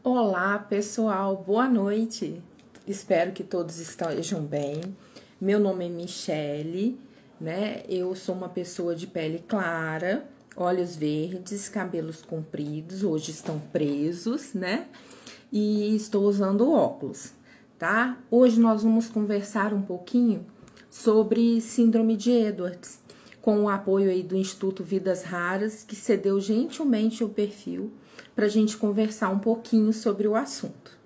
Olá, pessoal, boa noite. Espero que todos estejam bem. Meu nome é Michele, né? Eu sou uma pessoa de pele clara, olhos verdes, cabelos compridos, hoje estão presos, né? E estou usando óculos, tá? Hoje nós vamos conversar um pouquinho sobre síndrome de Edwards, com o apoio aí do Instituto Vidas Raras, que cedeu gentilmente o perfil para a gente conversar um pouquinho sobre o assunto.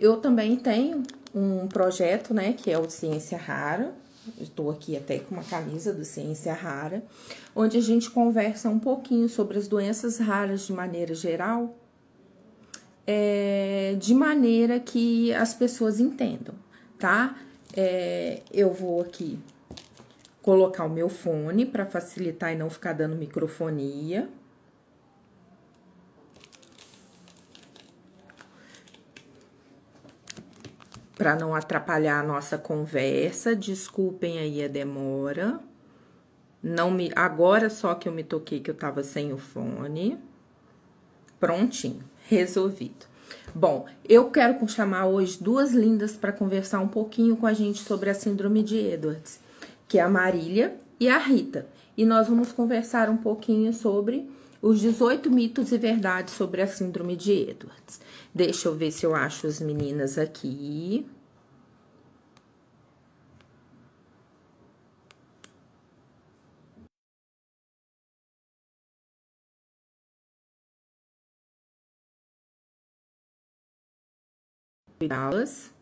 Eu também tenho um projeto, né, que é o Ciência Rara. Estou aqui até com uma camisa do Ciência Rara, onde a gente conversa um pouquinho sobre as doenças raras de maneira geral, de maneira que as pessoas entendam, tá? Eu vou aqui colocar o meu fone para facilitar e não ficar dando microfonia. Para não atrapalhar a nossa conversa, desculpem aí a demora. Não me, agora só que eu me toquei que eu tava sem o fone. Prontinho, resolvido. Bom, eu quero chamar hoje duas lindas para conversar um pouquinho com a gente sobre a síndrome de Edwards, que é a Marília e a Rita. E nós vamos conversar um pouquinho sobre os 18 mitos e verdades sobre a síndrome de Edwards. Deixa eu ver se eu acho as meninas aqui. Cuidá-las.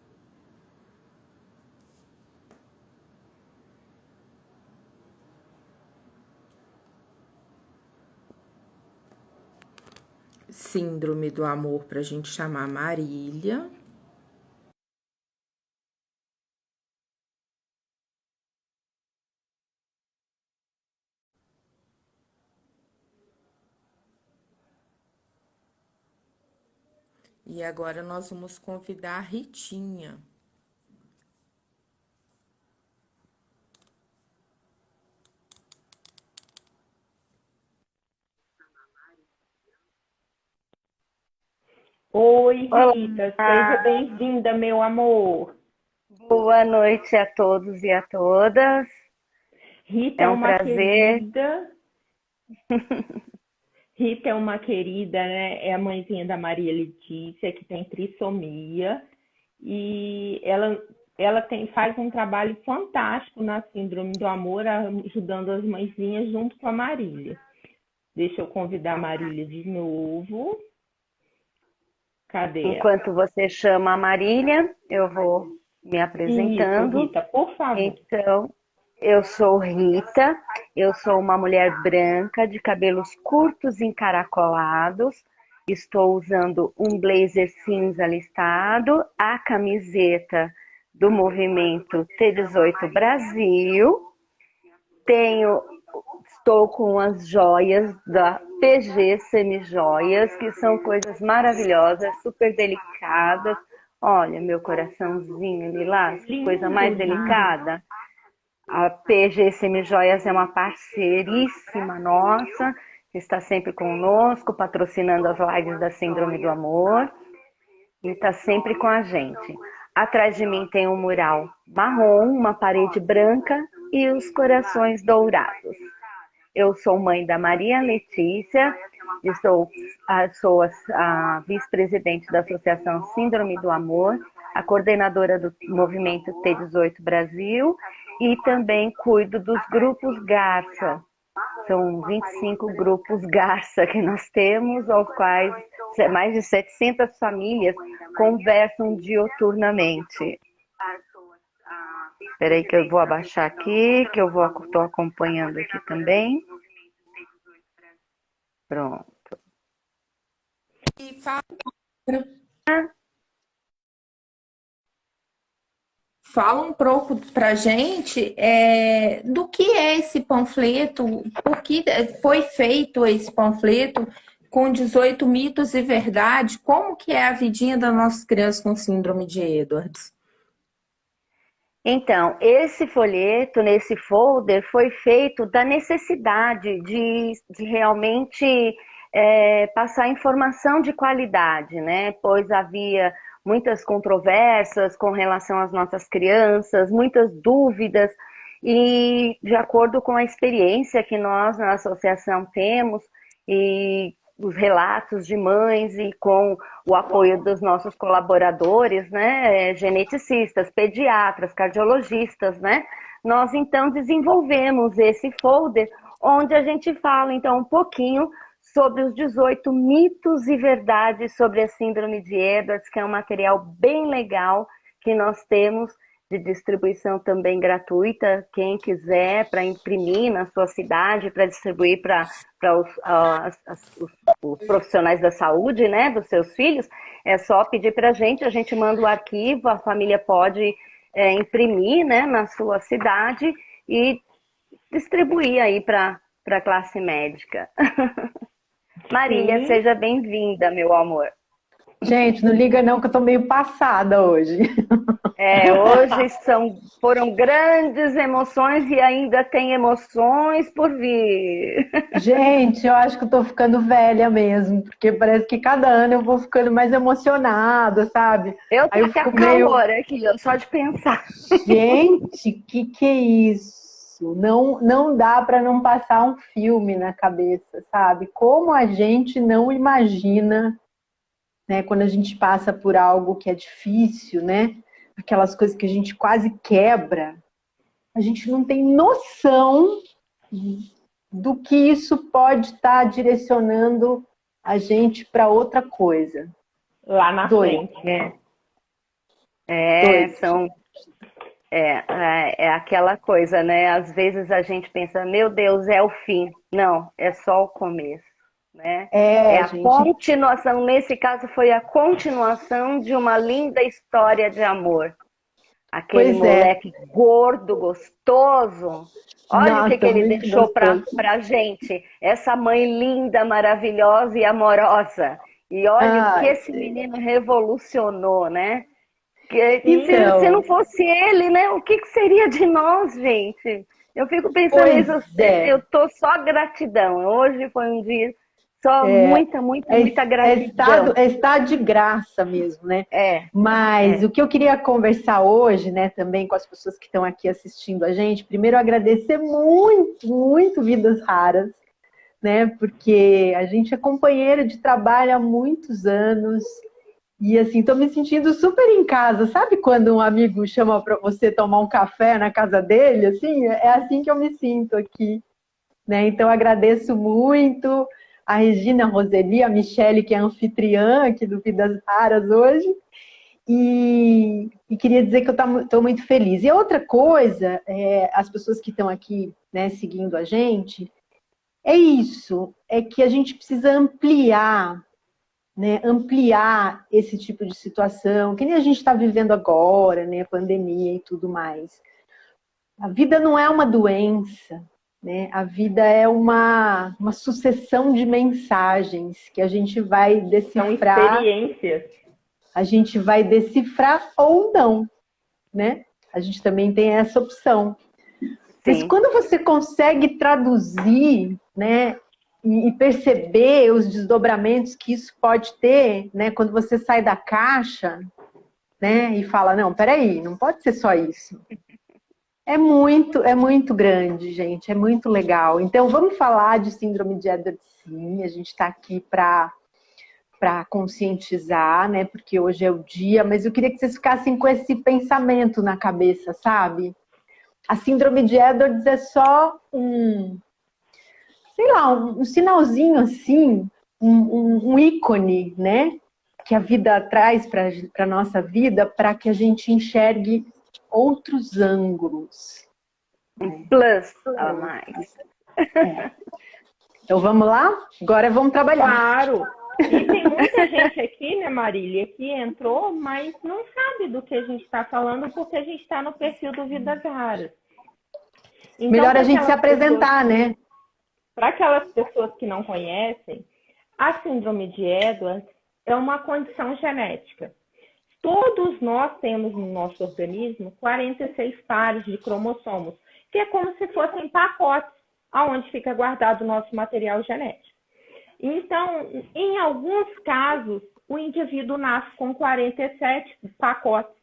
Síndrome do amor pra gente chamar Marília. E agora nós vamos convidar a Ritinha. Oi, Rita, seja Olá, bem-vinda, meu amor. boa noite a todos e a todas. Rita É é um uma prazer. querida, Rita é uma querida, né? É a mãezinha da Maria Letícia, que tem trissomia, e faz um trabalho fantástico na Síndrome do Amor, ajudando as mãezinhas junto com a Marília. Deixa eu convidar a Marília de novo. Cadê ela? Enquanto você chama a Marília, eu vou me Isso, apresentando. Rita, por favor. Então, eu sou Rita, eu sou uma mulher branca de cabelos curtos encaracolados. Estou usando um blazer cinza listado, a camiseta do movimento T18 Brasil. Tenho Estou com as joias da PG Semijoias, que são coisas maravilhosas, super delicadas. Olha, meu coraçãozinho lilás, que coisa Lindo, mais lindo. delicada. A PG Semijoias é uma parceiríssima nossa, que está sempre conosco, patrocinando as lives da Síndrome do Amor e está sempre com a gente. Atrás de mim tem um mural marrom, uma parede branca e os corações dourados. Eu sou mãe da Maria Letícia, sou a vice-presidente da Associação Síndrome do Amor, a coordenadora do movimento T18 Brasil e também cuido dos grupos Garça. São 25 grupos Garça que nós temos, aos quais mais de 700 famílias conversam dioturnamente. Espera aí que eu vou abaixar aqui, que eu estou acompanhando aqui também. Pronto. E fala um pouco pra gente do que é esse panfleto, por que foi feito esse panfleto com 18 mitos e verdade, como que é a vidinha das nossas crianças com síndrome de Edwards? Então, esse folheto, nesse folder, foi feito da necessidade de realmente passar informação de qualidade, né? Pois havia muitas controvérsias com relação às nossas crianças, muitas dúvidas, e de acordo com a experiência que nós na associação temos e os relatos de mães e com o apoio dos nossos colaboradores, né, geneticistas, pediatras, cardiologistas, né, nós então desenvolvemos esse folder onde a gente fala então um pouquinho sobre os 18 mitos e verdades sobre a síndrome de Edwards, que é um material bem legal que nós temos de distribuição também gratuita, quem quiser, para imprimir na sua cidade, para distribuir para os profissionais da saúde, né, dos seus filhos, é só pedir para a gente manda o arquivo, a família pode imprimir, né, na sua cidade e distribuir aí para a classe médica. Marília, Sim. seja bem-vinda, meu amor. Gente, não liga não que eu tô meio passada hoje. Hoje foram grandes emoções e ainda tem emoções por vir. Gente, eu acho que eu tô ficando velha mesmo, porque parece que cada ano eu vou ficando mais emocionada, sabe? Eu Aí tô eu até fico calor aqui, só de pensar. Gente, que é isso? Não dá para não passar um filme na cabeça, sabe? Como a gente não imagina, né, quando a gente passa por algo que é difícil, né? Aquelas coisas que a gente quase quebra, a gente não tem noção do que isso pode estar direcionando a gente para outra coisa. Lá na Doido. frente, né? Doido. É aquela coisa, né? Às vezes a gente pensa, meu Deus, é o fim. Não, é só o começo, né? É a Gente. continuação, nesse caso foi a continuação de uma linda história de amor. Aquele moleque gordo, gostoso. Olha Nossa, o que ele deixou pra gente. Essa mãe linda, maravilhosa e amorosa. E olha o que esse menino revolucionou, né? E se não fosse ele, né? O que seria de nós, gente? Eu fico pensando nisso. Eu tô só gratidão. Hoje foi um dia só muita gratidão. É estado de graça mesmo, né? Mas o que eu queria conversar hoje, né, também com as pessoas que estão aqui assistindo a gente, primeiro agradecer muito, muito Vidas Raras, né? Porque a gente é companheira de trabalho há muitos anos. E assim, tô me sentindo super em casa. Sabe quando um amigo chama para você tomar um café na casa dele? Assim, é assim que eu me sinto aqui, né? Então agradeço muito a Regina, a Roseli, a Michele, que é anfitriã aqui do Vidas Raras hoje. E queria dizer que eu estou muito feliz. E outra coisa, as pessoas que estão aqui, né, seguindo a gente, é isso, é que a gente precisa ampliar, né, ampliar esse tipo de situação, que nem a gente está vivendo agora, né, pandemia e tudo mais. A vida não é uma doença, né? A vida é uma sucessão de mensagens que a gente vai decifrar. São experiências. A gente vai decifrar ou não, né? A gente também tem essa opção. Sim. Mas quando você consegue traduzir, né, e perceber os desdobramentos que isso pode ter, né, quando você sai da caixa, né, e fala, não, peraí, não pode ser só isso. É muito grande, gente, é muito legal. Então, vamos falar de síndrome de Edwards, sim, a gente está aqui para conscientizar, né, porque hoje é o dia, mas eu queria que vocês ficassem com esse pensamento na cabeça, sabe? A síndrome de Edwards é só um sinalzinho assim, um ícone, né, que a vida traz para a nossa vida, para que a gente enxergue outros ângulos. Um plus a mais. Então vamos lá? Agora vamos trabalhar. Claro! E tem muita gente aqui, né, Marília, que entrou, mas não sabe do que a gente está falando, porque a gente está no perfil do Vidas Raras. Então, melhor a gente se apresentar, né? Para aquelas pessoas que não conhecem, a síndrome de Edwards é uma condição genética. Todos nós temos no nosso organismo 46 pares de cromossomos, que é como se fossem pacotes, aonde fica guardado o nosso material genético. Então, em alguns casos, o indivíduo nasce com 47 pacotes.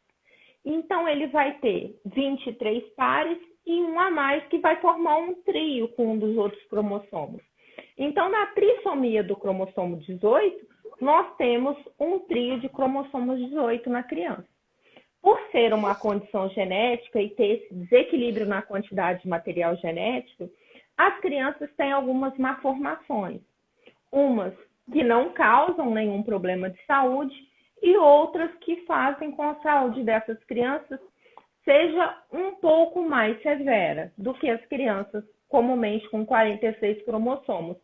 Então, ele vai ter 23 pares e um a mais que vai formar um trio com um dos outros cromossomos. Então, na trissomia do cromossomo 18, nós temos um trio de cromossomos 18 na criança. Por ser uma condição genética e ter esse desequilíbrio na quantidade de material genético, as crianças têm algumas malformações. Umas que não causam nenhum problema de saúde e outras que fazem com a saúde dessas crianças seja um pouco mais severa do que as crianças comumente com 46 cromossomos.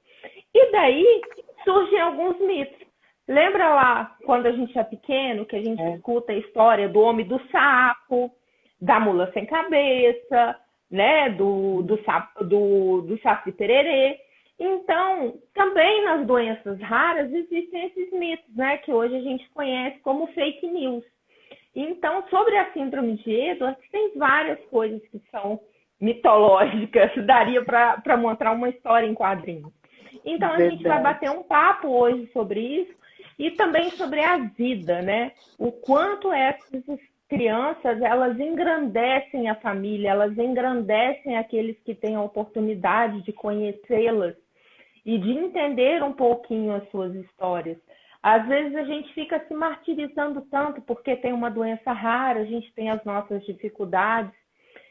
E daí surgem alguns mitos. Lembra lá, quando a gente é pequeno, que a gente escuta a história do homem do sapo, da mula sem cabeça, né? do saci pererê. Então, também nas doenças raras existem esses mitos, né? Que hoje a gente conhece como fake news. Então, sobre a síndrome de Edwards, tem várias coisas que são mitológicas, daria para montar uma história em quadrinhos. Então, a gente vai bater um papo hoje sobre isso e também sobre a vida, né? O quanto essas crianças, elas engrandecem a família, elas engrandecem aqueles que têm a oportunidade de conhecê-las e de entender um pouquinho as suas histórias. Às vezes a gente fica se martirizando tanto porque tem uma doença rara, a gente tem as nossas dificuldades.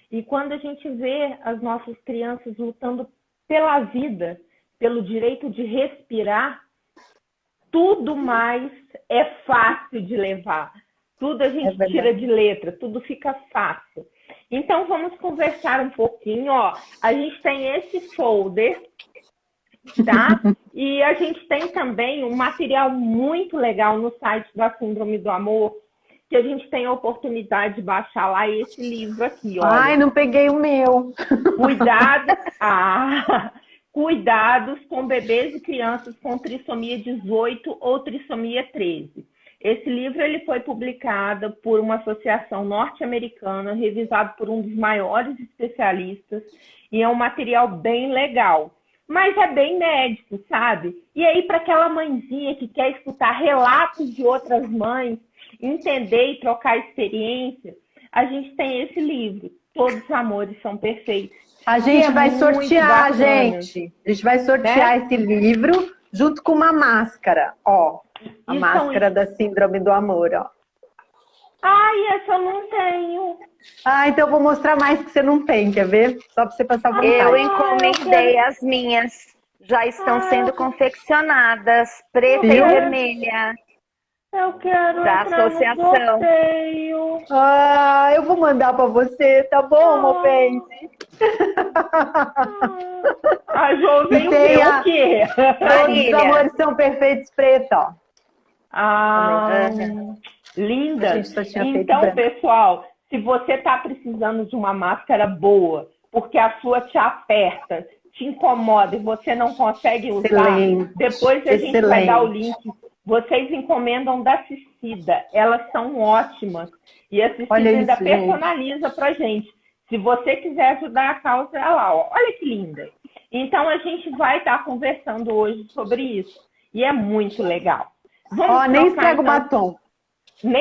E quando a gente vê as nossas crianças lutando pela vida, pelo direito de respirar, tudo mais é fácil de levar. Tudo a gente tira de letra, tudo fica fácil. Então, vamos conversar um pouquinho. Ó, a gente tem esse folder, tá? E a gente tem também um material muito legal no site da Síndrome do Amor, que a gente tem a oportunidade de baixar lá esse livro aqui, olha. Ai, não peguei o meu. Cuidados com bebês e crianças com trissomia 18 ou trissomia 13. Esse livro ele foi publicado por uma associação norte-americana, revisado por um dos maiores especialistas, e é um material bem legal. Mas é bem médico, sabe? E aí, para aquela mãezinha que quer escutar relatos de outras mães, entender e trocar experiência, a gente tem esse livro, Todos os Amores São Perfeitos. A gente vai sortear, gente. A gente vai sortear esse livro junto com uma máscara, ó. A máscara da Síndrome do Amor, ó. Ai, essa eu não tenho. Ah, então eu vou mostrar mais que você não tem, quer ver? Só para você passar vontade. Eu encomendei as minhas. Já estão sendo confeccionadas, preta e vermelha. Eu quero da associação. Ah, eu vou mandar para você, tá bom, Mopense? A Jo veio ver o quê? Todos os amores são perfeitos, preta, ó. Linda. Então, pessoal, se você está precisando de uma máscara boa, porque a sua te aperta, te incomoda e você não consegue usar, depois a gente vai dar o link. Vocês encomendam da Cicida, elas são ótimas. E a Cicida ainda personaliza pra gente. Se você quiser ajudar a causa, é lá, ó. Olha que linda. Então, a gente vai estar conversando hoje sobre isso. E é muito legal. Ó, nem estraga o batom.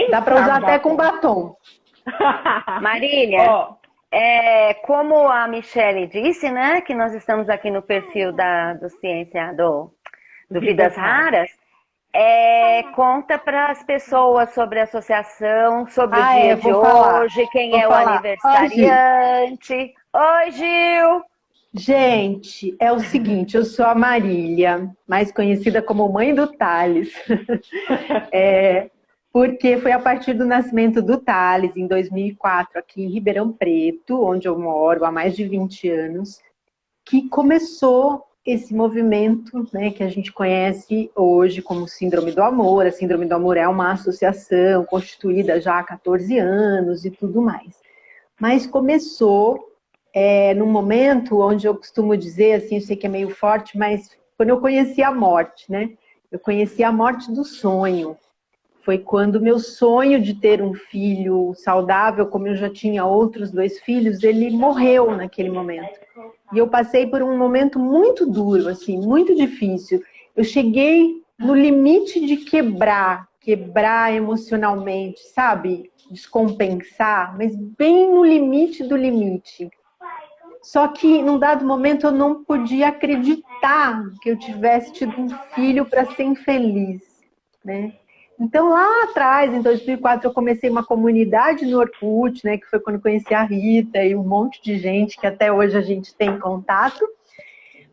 Dá para usar até com batom. Marília, como a Michele disse, né, que nós estamos aqui no perfil do Ciência do Vidas Raras, conta para as pessoas sobre a associação, sobre o dia de hoje, quem é o aniversariante. Oi, Gil! Gente, é o seguinte, eu sou a Marília, mais conhecida como mãe do Thales. Porque foi a partir do nascimento do Thales, em 2004, aqui em Ribeirão Preto, onde eu moro há mais de 20 anos, que começou esse movimento, né, que a gente conhece hoje como Síndrome do Amor. A Síndrome do Amor é uma associação constituída já há 14 anos e tudo mais. Mas começou num momento onde eu costumo dizer, assim, eu sei que é meio forte, mas quando eu conheci a morte, né? Eu conheci a morte do sonho. Foi quando o meu sonho de ter um filho saudável, como eu já tinha outros 2 filhos, ele morreu naquele momento. E eu passei por um momento muito duro, assim, muito difícil. eu cheguei no limite de quebrar emocionalmente, sabe? Descompensar, mas bem no limite do limite. Só que, num dado momento, eu não podia acreditar que eu tivesse tido um filho para ser infeliz, né? Então, lá atrás, em 2004, eu comecei uma comunidade no Orkut, né? Que foi quando eu conheci a Rita e um monte de gente que até hoje a gente tem contato.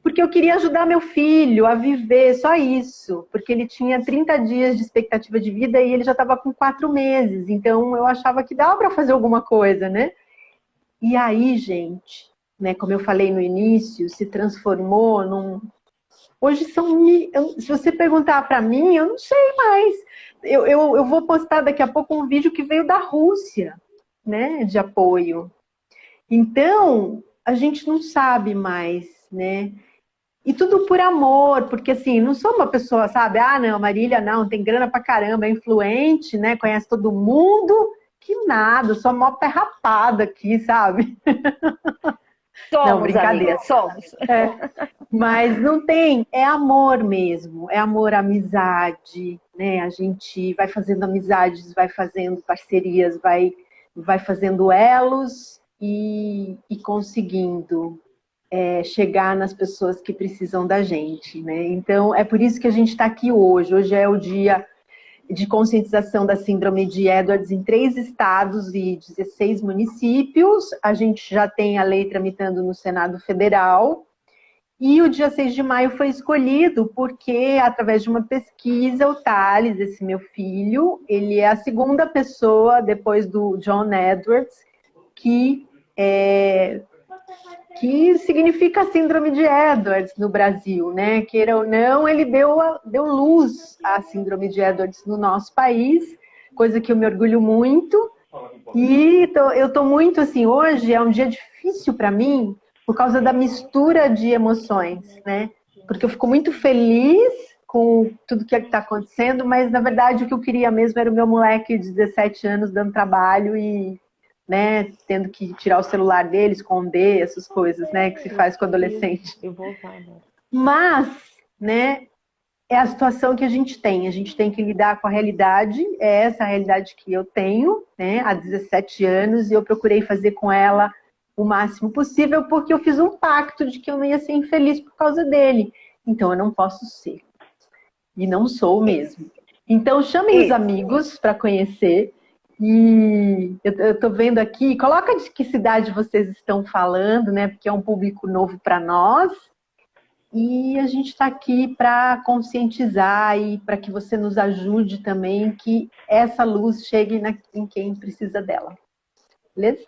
Porque eu queria ajudar meu filho a viver, só isso. Porque ele tinha 30 dias de expectativa de vida e ele já estava com 4 meses. Então, eu achava que dava para fazer alguma coisa, né? E aí, gente, né, como eu falei no início, se transformou num... Hoje se você perguntar para mim, eu não sei mais. Eu vou postar daqui a pouco um vídeo que veio da Rússia, né, de apoio. Então, a gente não sabe mais, né? E tudo por amor, porque assim, não sou uma pessoa, sabe? Ah, não, Marília não, tem grana pra caramba, é influente, né? Conhece todo mundo. Que nada, sou mó pé rapada aqui, sabe? Somos, não, brincadeira. Amiga, somos. Mas não tem, é amor mesmo, é amor, amizade, né? A gente vai fazendo amizades, vai fazendo parcerias, vai fazendo elos e conseguindo chegar nas pessoas que precisam da gente, né? Então, é por isso que a gente está aqui hoje. Hoje é o dia de conscientização da síndrome de Edwards em 3 estados e 16 municípios. A gente já tem a lei tramitando no Senado Federal. E o dia 6 de maio foi escolhido porque, através de uma pesquisa, o Thales, esse meu filho, ele é a segunda pessoa, depois do John Edwards, que significa síndrome de Edwards no Brasil, né? Queira ou não, ele deu luz à síndrome de Edwards no nosso país, coisa que eu me orgulho muito. E eu estou muito assim, hoje é um dia difícil para mim, por causa da mistura de emoções, né? Porque eu fico muito feliz com tudo que está acontecendo, mas na verdade o que eu queria mesmo era o meu moleque de 17 anos dando trabalho e, né, tendo que tirar o celular dele, esconder essas coisas, né, que se faz com adolescente. Eu vou usar, né? Mas, né, é a situação que a gente tem que lidar com a realidade, é essa a realidade que eu tenho, né, há 17 anos, e eu procurei fazer com ela o máximo possível, porque eu fiz um pacto de que eu não ia ser infeliz por causa dele. Então, eu não posso ser. E não sou mesmo. Então, chamem os amigos para conhecer. E eu tô vendo aqui, coloca de que cidade vocês estão falando, né? Porque é um público novo para nós. E a gente está aqui para conscientizar e para que você nos ajude também, que essa luz chegue em quem precisa dela. Beleza?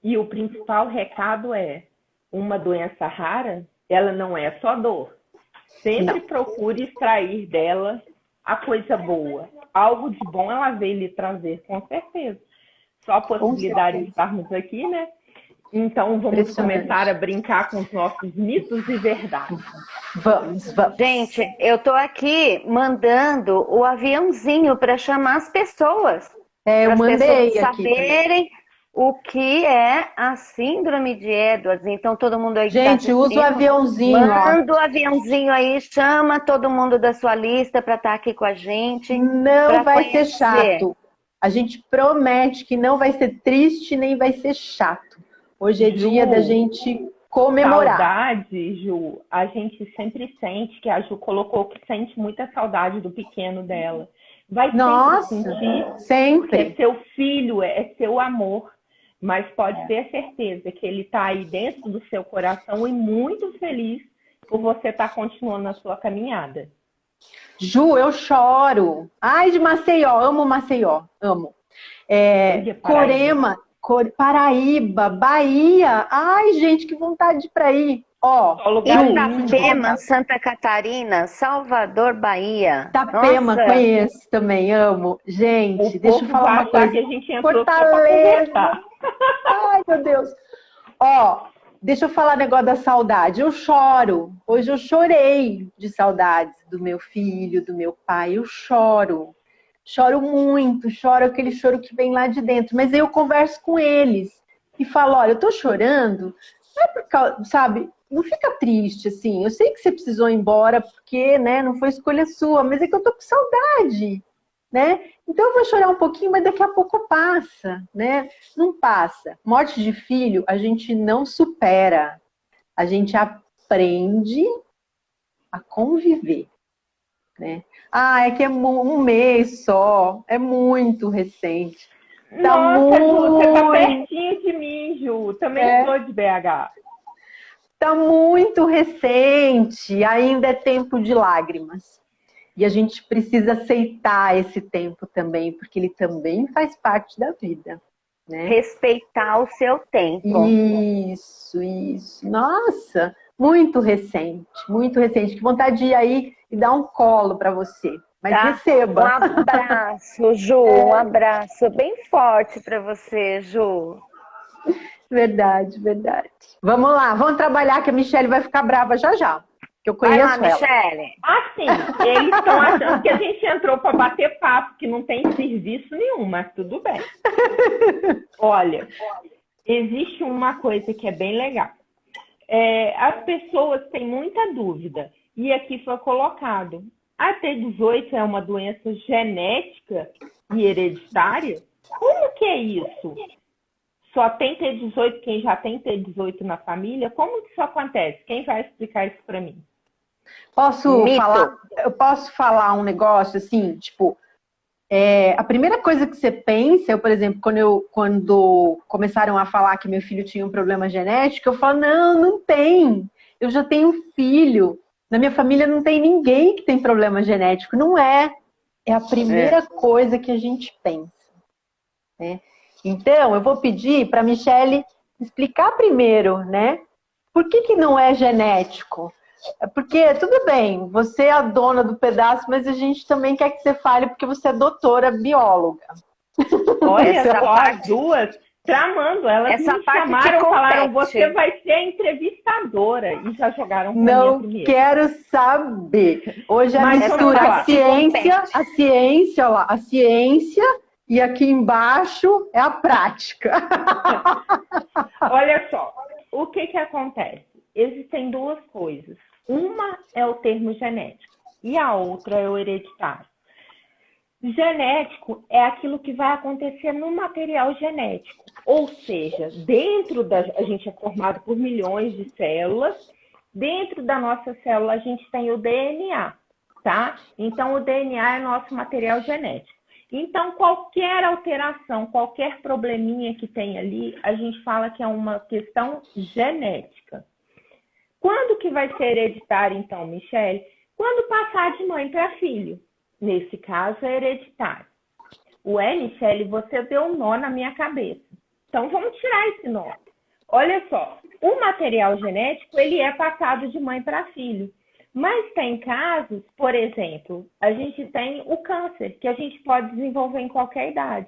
E o principal recado é, uma doença rara, ela não é só dor. Sempre procure extrair dela a coisa boa. Algo de bom ela veio lhe trazer, com certeza. Só a possibilidade de estarmos aqui, né? Então, vamos começar a brincar com os nossos mitos e verdades. Vamos. Gente, eu tô aqui mandando o aviãozinho para chamar as pessoas. Eu mandei pessoas aqui saberem o que é a síndrome de Edwards. Então, todo mundo aí que gente, usa o aviãozinho. Manda o aviãozinho aí, chama todo mundo da sua lista para estar aqui com a gente. Não vai ser chato. A gente promete que não vai ser triste, nem vai ser chato. Hoje é dia da gente comemorar. Saudade, Ju, a gente sempre sente, que a Ju colocou que sente muita saudade do pequeno dela. Vai sempre sentir, sempre. Porque seu filho é seu amor. Mas pode ter certeza que ele está aí dentro do seu coração e muito feliz por você estar continuando a sua caminhada. Ju, eu choro. Ai, de Maceió, amo Maceió, amo. Corema, Paraíba, Bahia. Ai, gente, que vontade de ir para aí. Itapema, Santa Catarina, Salvador, Bahia. Itapema, conheço também, amo. Gente, deixa eu falar uma coisa. Que a gente entrou Fortaleza. Ai, meu Deus. Deixa eu falar negócio da saudade. Eu choro. Hoje eu chorei de saudades do meu filho, do meu pai. Eu choro. Choro muito. Choro aquele choro que vem lá de dentro. Mas aí eu converso com eles e falo, olha, eu tô chorando. Não é por causa, sabe? não fica triste, assim. Eu sei que você precisou ir embora porque, né, não foi escolha sua, mas é que eu tô com saudade, né? Então eu vou chorar um pouquinho, mas daqui a pouco passa, né? Não passa. Morte de filho, a gente não supera. A gente aprende a conviver, né? Ah, é que é um mês só, é muito recente. Tá Nossa, Ju, você tá muito, pertinho de mim, Ju. Também sou de BH. tá muito recente, ainda é tempo de lágrimas. E a gente precisa aceitar esse tempo também, porque ele também faz parte da vida, né? Respeitar o seu tempo. Isso. Nossa, muito recente, muito recente. Que vontade de ir aí e dar um colo para você. Mas Tá? receba. Um abraço, Ju, um abraço bem forte para você, Ju. Verdade. Vamos lá, vamos trabalhar que a Michelle vai ficar brava já já. Que eu Vai conheço lá, ela. Michele. Assim, eles estão achando que a gente entrou para bater papo, que não tem serviço nenhum, mas tudo bem. Olha, existe uma coisa que é bem legal. As pessoas têm muita dúvida, e aqui foi colocado. A T18 é uma doença genética e hereditária? Como que é isso? Só tem T18 quem já tem T18 na família? Como que isso acontece? Quem vai explicar isso para mim? Eu posso falar um negócio assim, tipo, a primeira coisa que você pensa, por exemplo, quando começaram a falar que meu filho tinha um problema genético, eu falo, não tem. Eu já tenho um filho. Na minha família não tem ninguém que tem problema genético. Não é. É a primeira coisa que a gente pensa, né? Então, eu vou pedir para a Michele explicar primeiro, né? Por que não é genético? Porque, tudo bem, você é a dona do pedaço, mas a gente também quer que você fale porque você é doutora bióloga. Olha só, as duas tramando. Elas me chamaram, falaram, você vai ser a entrevistadora. E já jogaram pra mim a primeira. Não quero saber. Hoje a mistura a ciência, olha lá, a ciência e aqui embaixo é a prática. Olha só, o que acontece? Existem duas coisas. Uma é o termo genético e a outra é o hereditário. Genético é aquilo que vai acontecer no material genético. Ou seja, a gente é formado por milhões de células. Dentro da nossa célula a gente tem o DNA, tá? Então o DNA é nosso material genético. Então qualquer alteração, qualquer probleminha que tem ali, a gente fala que é uma questão genética. Quando que vai ser hereditário, então, Michele? Quando passar de mãe para filho. Nesse caso, é hereditário. Michele, você deu um nó na minha cabeça. Então, vamos tirar esse nó. Olha só, o material genético, ele é passado de mãe para filho. Mas tem casos, por exemplo, a gente tem o câncer, que a gente pode desenvolver em qualquer idade.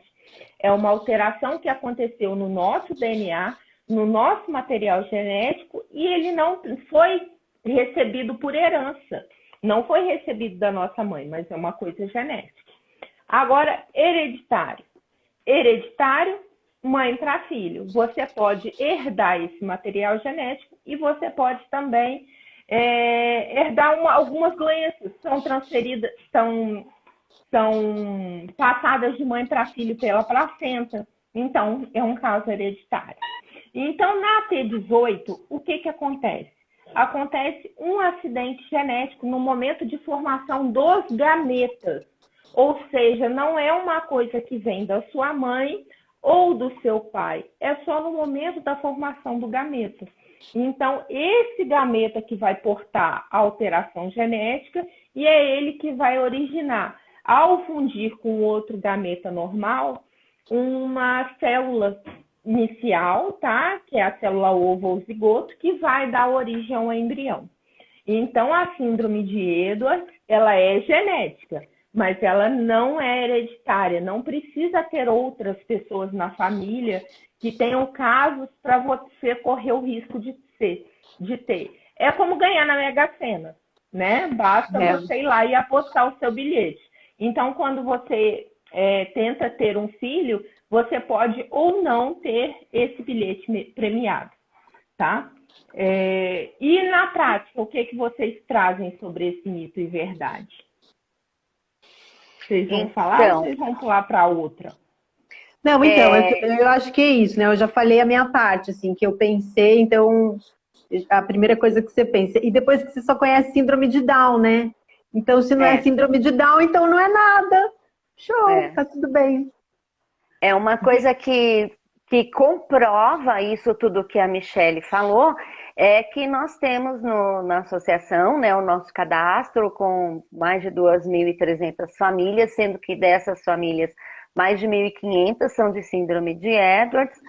É uma alteração que aconteceu no nosso DNA, no nosso material genético, e ele não foi recebido por herança. Não foi recebido da nossa mãe, mas é uma coisa genética. Agora, hereditário. Hereditário, mãe para filho. Você pode herdar esse material genético e você pode também herdar algumas doenças que são transferidas, são passadas de mãe para filho pela placenta. Então, é um caso hereditário. Então, na T18, o que acontece? Acontece um acidente genético no momento de formação dos gametas. Ou seja, não é uma coisa que vem da sua mãe ou do seu pai. É só no momento da formação do gameta. Então, esse gameta que vai portar a alteração genética e é ele que vai originar, ao fundir com outro gameta normal, uma célula inicial, tá? Que é a célula ovo ou zigoto, que vai dar origem ao embrião. Então, a síndrome de Edwards, ela é genética, mas ela não é hereditária. Não precisa ter outras pessoas na família que tenham casos para você correr o risco de ter. É como ganhar na Mega Sena, né? Basta você ir lá e apostar o seu bilhete. Então, quando você tenta ter um filho, você pode ou não ter esse bilhete premiado, tá? E na prática, o que vocês trazem sobre esse mito e verdade? Vocês vão falar ou vocês vão pular para outra? Não, então, eu acho que é isso, né? Eu já falei a minha parte, assim, que eu pensei, então, a primeira coisa que você pensa. E depois que você só conhece síndrome de Down, né? Então, se não é síndrome de Down, então não é nada. Show, tá tudo bem. É uma coisa que comprova isso tudo que a Michele falou, é que nós temos na associação, né, o nosso cadastro com mais de 2.300 famílias, sendo que dessas famílias, mais de 1.500 são de síndrome de Edwards,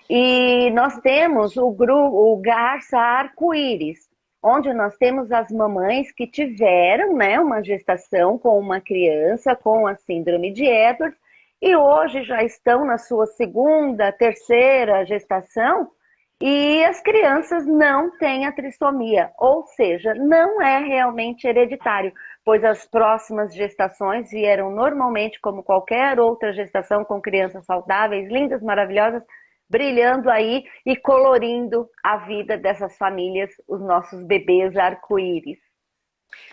e nós temos o Garça Arco-Íris, onde nós temos as mamães que tiveram, né, uma gestação com uma criança com a síndrome de Edwards, e hoje já estão na sua segunda, terceira gestação, e as crianças não têm a trissomia, ou seja, não é realmente hereditário, pois as próximas gestações vieram normalmente como qualquer outra gestação, com crianças saudáveis, lindas, maravilhosas, brilhando aí e colorindo a vida dessas famílias, os nossos bebês arco-íris.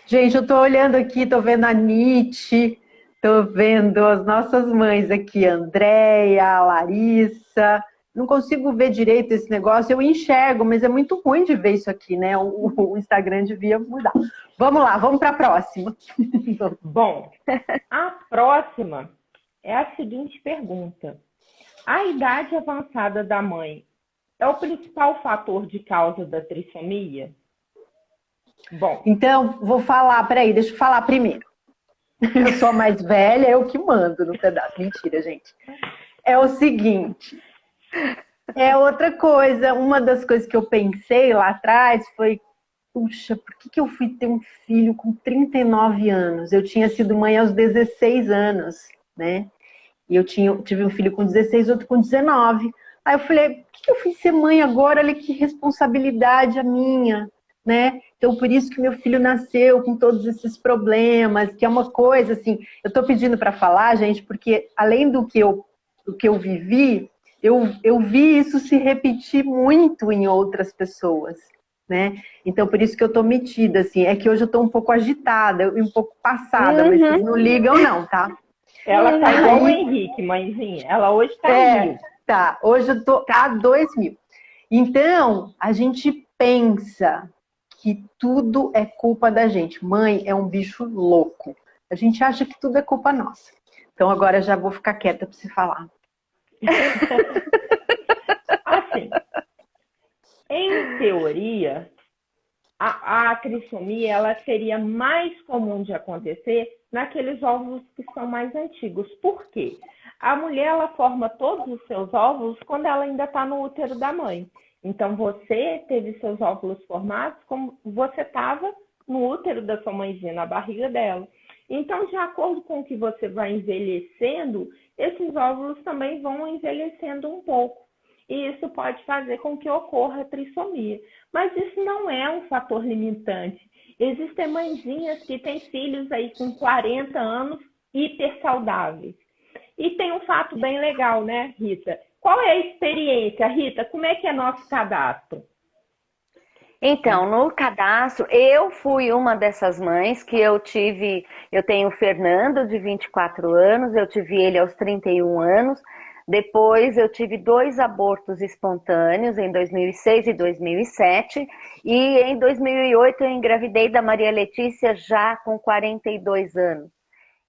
Gente, eu tô olhando aqui, tô vendo a Nietzsche, tô vendo as nossas mães aqui, a Andréia, a Larissa. Não consigo ver direito esse negócio, eu enxergo, mas é muito ruim de ver isso aqui, né? O Instagram devia mudar. Vamos lá, vamos para a próxima. Bom, a próxima é a seguinte pergunta. A idade avançada da mãe é o principal fator de causa da trissomia? Bom. Então, vou falar, peraí, deixa eu falar primeiro. Eu sou a mais velha, eu que mando no pedaço. Mentira, gente. É o seguinte, é outra coisa. Uma das coisas que eu pensei lá atrás foi, puxa, por que eu fui ter um filho com 39 anos? Eu tinha sido mãe aos 16 anos, né? E eu tive um filho com 16, outro com 19. Aí eu falei, por que eu fui ser mãe agora? Olha que responsabilidade a minha, né? Então, por isso que meu filho nasceu com todos esses problemas, que é uma coisa, assim, eu tô pedindo para falar, gente, porque além do que eu vivi, eu vi isso se repetir muito em outras pessoas, né? Então, por isso que eu tô metida, assim, é que hoje eu tô um pouco agitada, um pouco passada, mas vocês não ligam não, tá? Ela tá igual o Henrique, mãezinha. Ela hoje tá a 1000. Tá, hoje eu tô a 2000. Então, a gente pensa que tudo é culpa da gente. Mãe é um bicho louco. A gente acha que tudo é culpa nossa. Então, agora já vou ficar quieta para você falar. Assim, em teoria, a trissomia ela seria mais comum de acontecer naqueles óvulos que são mais antigos. Por quê? A mulher ela forma todos os seus óvulos quando ela ainda está no útero da mãe. Então, você teve seus óvulos formados como você estava no útero da sua mãezinha, na barriga dela. Então, de acordo com o que você vai envelhecendo, esses óvulos também vão envelhecendo um pouco. E isso pode fazer com que ocorra a trissomia. Mas isso não é um fator limitante. Existem mãezinhas que têm filhos aí com 40 anos hiper saudáveis. E tem um fato bem legal, né, Rita? Qual é a experiência, Rita? Como é que é nosso cadastro? Então, no cadastro, eu fui uma dessas mães que eu tenho o Fernando, de 24 anos, eu tive ele aos 31 anos, depois eu tive 2 abortos espontâneos, em 2006 e 2007, e em 2008 eu engravidei da Maria Letícia já com 42 anos.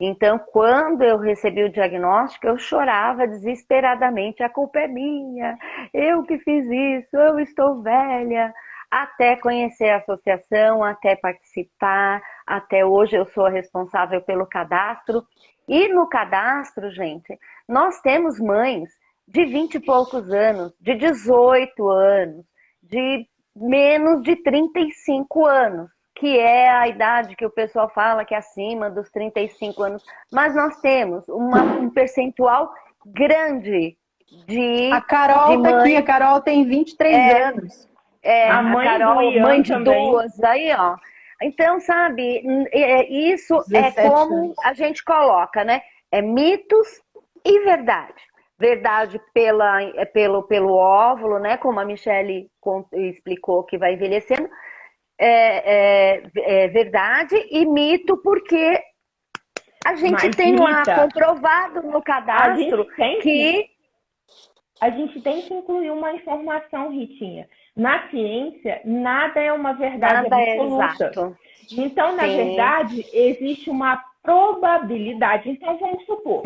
Então, quando eu recebi o diagnóstico, eu chorava desesperadamente. A culpa é minha, eu que fiz isso, eu estou velha. Até conhecer a associação, até participar, até hoje eu sou a responsável pelo cadastro. E no cadastro, gente, nós temos mães de 20 e poucos anos, de 18 anos, de menos de 35 anos. Que é a idade que o pessoal fala que é acima dos 35 anos. Mas nós temos um percentual grande de... A Carol de tá aqui, a Carol tem 23 anos. A mãe Carol, do Ian mãe de também. 2, aí ó. Então, sabe, isso é 17 como anos. a gente coloca, né? É mitos e verdade. verdade pelo óvulo, né? Como a Michele explicou, que vai envelhecendo. É verdade, e mito porque a gente Mas, tem lá Rita, comprovado no cadastro que... A gente tem que incluir uma informação, Ritinha. Na ciência, nada é uma verdade absoluta. Exato. Então, na verdade, existe uma probabilidade. Então, vamos supor,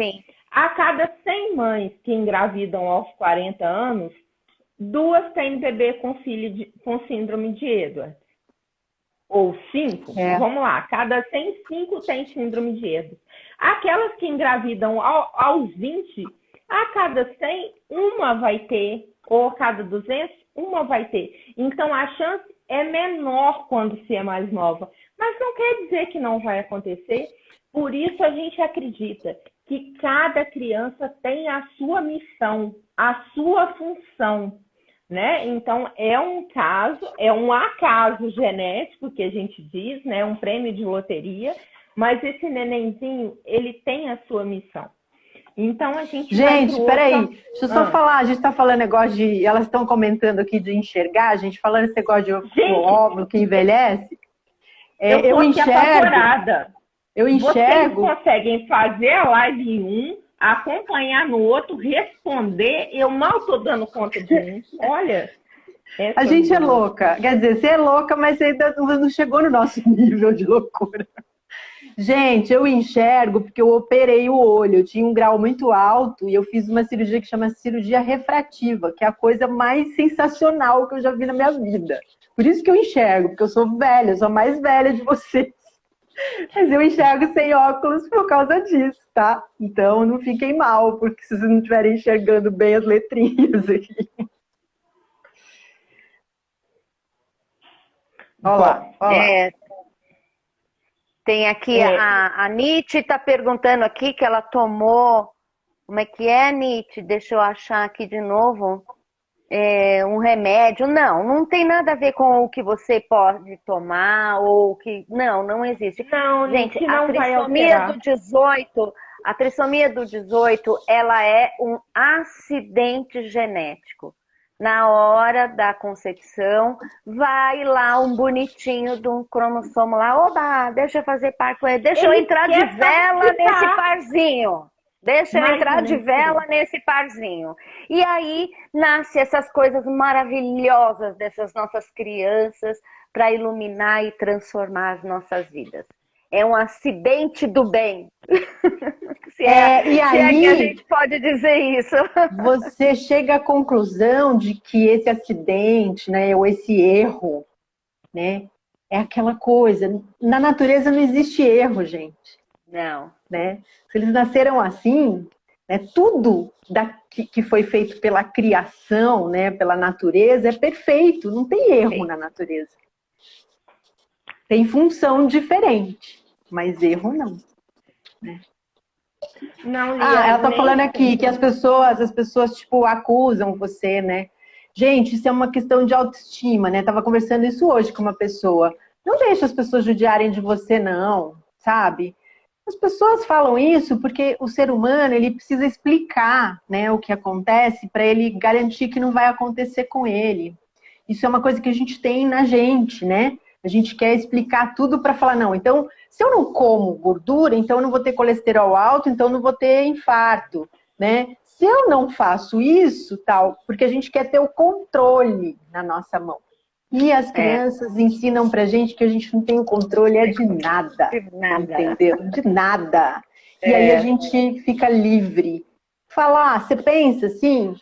a cada 100 mães que engravidam aos 40 anos, 2 têm bebê com filho com síndrome de Edwards. Ou 5, vamos lá, cada 100, 5 têm síndrome de Edwards. Aquelas que engravidam aos 20, a cada 100, uma vai ter, ou a cada 200, uma vai ter. Então, a chance é menor quando se é mais nova. Mas não quer dizer que não vai acontecer. Por isso, a gente acredita que cada criança tem a sua missão, a sua função, né? Então, é um acaso genético que a gente diz, né? Um prêmio de loteria, mas esse nenenzinho, ele tem a sua missão. Então, a gente peraí, deixa eu só falar, a gente está falando negócio de, elas estão comentando aqui de enxergar, a gente falando esse negócio de óvulo que envelhece, eu enxergo. Vocês conseguem fazer a live em um, acompanhar no outro, responder, eu mal estou dando conta de um, olha... A gente é louca, quer dizer, você é louca, mas você ainda não chegou no nosso nível de loucura. Gente, eu enxergo porque eu operei o olho, eu tinha um grau muito alto e eu fiz uma cirurgia que chama cirurgia refrativa, que é a coisa mais sensacional que eu já vi na minha vida. Por isso que eu enxergo, porque eu sou velha, eu sou a mais velha de vocês. Mas eu enxergo sem óculos por causa disso, tá? Então não fiquem mal, porque se vocês não estiverem enxergando bem as letrinhas aqui. Olha lá. Tem aqui, a Nietzsche está perguntando aqui que ela tomou... Como é que é, Nietzsche? Deixa eu achar aqui de novo. Um remédio. Não tem nada a ver com o que você pode tomar ou que... Não existe. Não, gente, não a trissomia do 18, ela é um acidente genético. Na hora da concepção, vai lá um bonitinho de um cromossomo lá. Oba, deixa eu fazer par com ele. Deixa eu entrar de vela nesse parzinho. Deixa eu entrar de vela nesse parzinho. E aí, nasce essas coisas maravilhosas dessas nossas crianças para iluminar e transformar as nossas vidas. É um acidente do bem. se é que a gente pode dizer isso. Você chega à conclusão de que esse acidente, né, ou esse erro, né, é aquela coisa. Na natureza não existe erro, gente. Não. Né? Se eles nasceram assim, né, tudo que foi feito pela criação, né, pela natureza, é perfeito. Não tem erro na natureza. Tem função diferente, mas erro não. Né? Não, ela tá falando aqui que as pessoas tipo, acusam você, né? Gente, isso é uma questão de autoestima, né? Tava conversando isso hoje com uma pessoa. Não deixa as pessoas judiarem de você, não, sabe? As pessoas falam isso porque o ser humano, ele precisa explicar, né, o que acontece para ele garantir que não vai acontecer com ele. Isso é uma coisa que a gente tem na gente, né? A gente quer explicar tudo para falar, não, então, se eu não como gordura, então eu não vou ter colesterol alto, então eu não vou ter infarto, né? Se eu não faço isso, tal, porque a gente quer ter o controle na nossa mão. E as crianças ensinam pra gente que a gente não tem o controle de nada. Entendeu? De nada. E aí a gente fica livre. Falar, você pensa assim?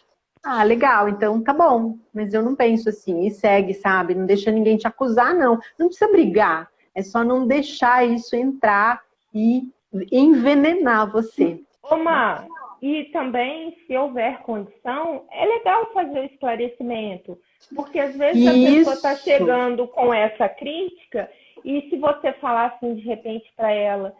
Ah, legal, então tá bom. Mas eu não penso assim. E segue, sabe? Não deixa ninguém te acusar, não. Não precisa brigar. É só não deixar isso entrar e envenenar você. Má, e também, se houver condição, é legal fazer o esclarecimento. Porque às vezes a pessoa está chegando com essa crítica e se você falar assim de repente para ela,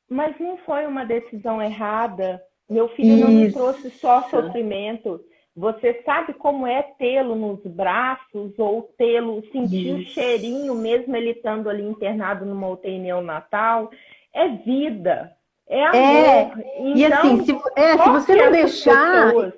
mas não foi uma decisão errada, meu filho não me trouxe só sofrimento. Você sabe como é tê-lo nos braços ou tê-lo, sentir o cheirinho mesmo ele estando ali internado numa UTI neonatal? É vida. É amor. E Então, assim, se você não deixar... pessoas...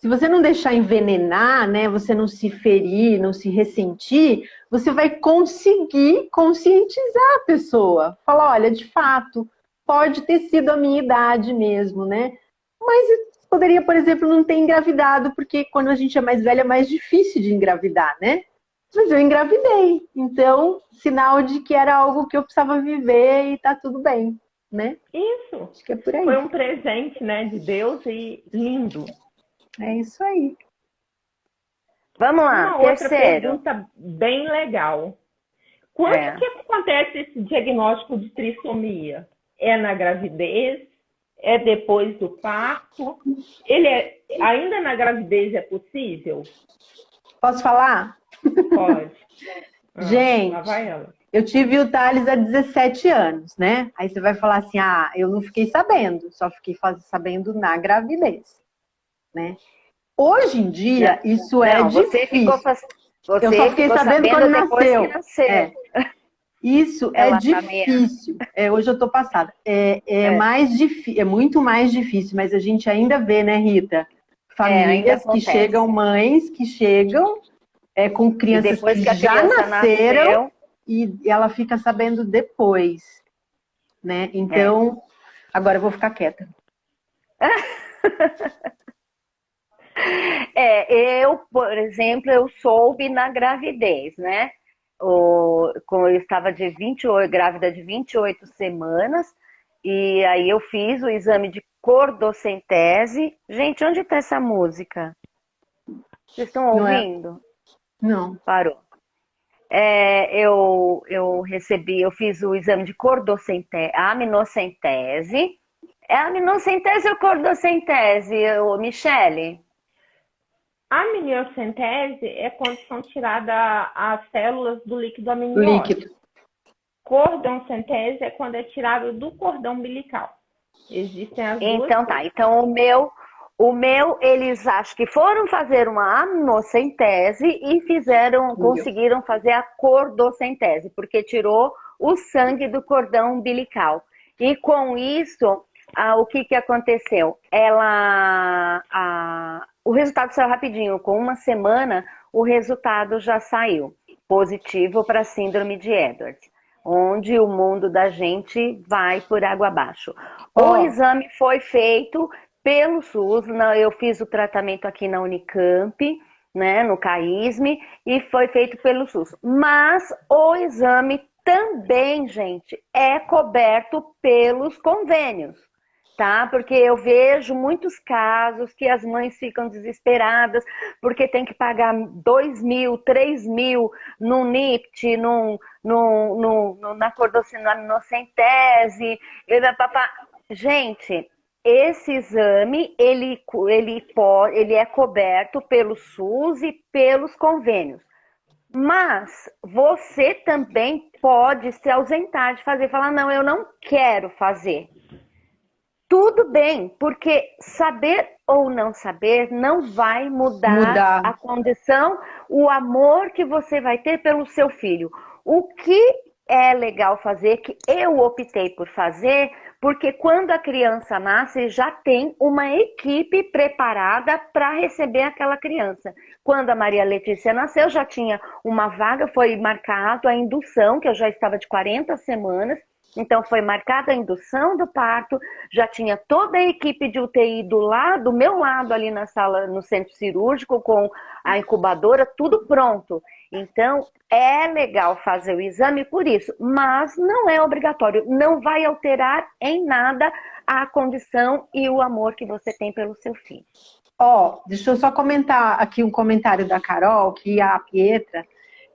Se você não deixar envenenar, né, você não se ferir, não se ressentir, você vai conseguir conscientizar a pessoa. Falar, olha, de fato, pode ter sido a minha idade mesmo, né? Mas poderia, por exemplo, não ter engravidado, porque quando a gente é mais velha é mais difícil de engravidar, né? Mas eu engravidei, então, sinal de que era algo que eu precisava viver e tá tudo bem, né? Isso. Acho que é por aí. Foi um presente, né, de Deus e lindo. É isso aí. Vamos lá, Uma outra terceiro. pergunta bem legal. Quando que acontece esse diagnóstico de trissomia? É na gravidez? É depois do parto? Ainda na gravidez é possível? Posso falar? Pode. Gente, lá vai ela. Eu tive o Thales há 17 anos, né? Aí você vai falar assim, eu não fiquei sabendo, só fiquei sabendo na gravidez, né? Hoje em dia, isso é difícil. Eu só fiquei sabendo quando nasceu. Isso é difícil. Hoje eu tô passada. Mais difícil, é muito mais difícil, mas a gente ainda vê, né, Rita? Famílias que chegam, mães que chegam com crianças que já nasceram e ela fica sabendo depois, né? Então, agora eu vou ficar quieta. Eu, por exemplo, eu soube na gravidez, né? Como eu estava grávida de 28 semanas, e aí eu fiz o exame de cordocentese. Gente, onde está essa música? Vocês estão ouvindo? Não. Parou. Eu fiz o exame de cordocentese, aminocentese. É aminocentese ou cordocentese, Michele? A amniocentese é quando são tiradas as células do líquido amniótico. Cordoncentese é quando é tirado do cordão umbilical. Existem as duas. Então tá. Então o meu, eles acho que foram fazer uma amnocentese e conseguiram fazer a cordocentese, porque tirou o sangue do cordão umbilical. E com isso, o que aconteceu? O resultado saiu rapidinho, com uma semana o resultado já saiu positivo para a síndrome de Edwards, onde o mundo da gente vai por água abaixo. O exame foi feito pelo SUS, eu fiz o tratamento aqui na Unicamp, né, no CAISM, e foi feito pelo SUS. Mas o exame também, gente, é coberto pelos convênios. Tá? Porque eu vejo muitos casos que as mães ficam desesperadas porque tem que pagar 2.000, 3.000 no NIPT, na cordocentese. Gente, esse exame ele é coberto pelo SUS e pelos convênios. Mas você também pode se ausentar de fazer, falar, não, eu não quero fazer. Tudo bem, porque saber ou não saber não vai mudar a condição, o amor que você vai ter pelo seu filho. O que é legal fazer, que eu optei por fazer, porque quando a criança nasce, já tem uma equipe preparada para receber aquela criança. Quando a Maria Letícia nasceu, já tinha uma vaga, foi marcado a indução, que eu já estava de 40 semanas, então foi marcada a indução do parto, já tinha toda a equipe de UTI do meu lado ali na sala, no centro cirúrgico, com a incubadora, tudo pronto. Então é legal fazer o exame por isso, mas não é obrigatório, não vai alterar em nada a condição e o amor que você tem pelo seu filho. Deixa eu só comentar aqui um comentário da Carol, que a Pietra,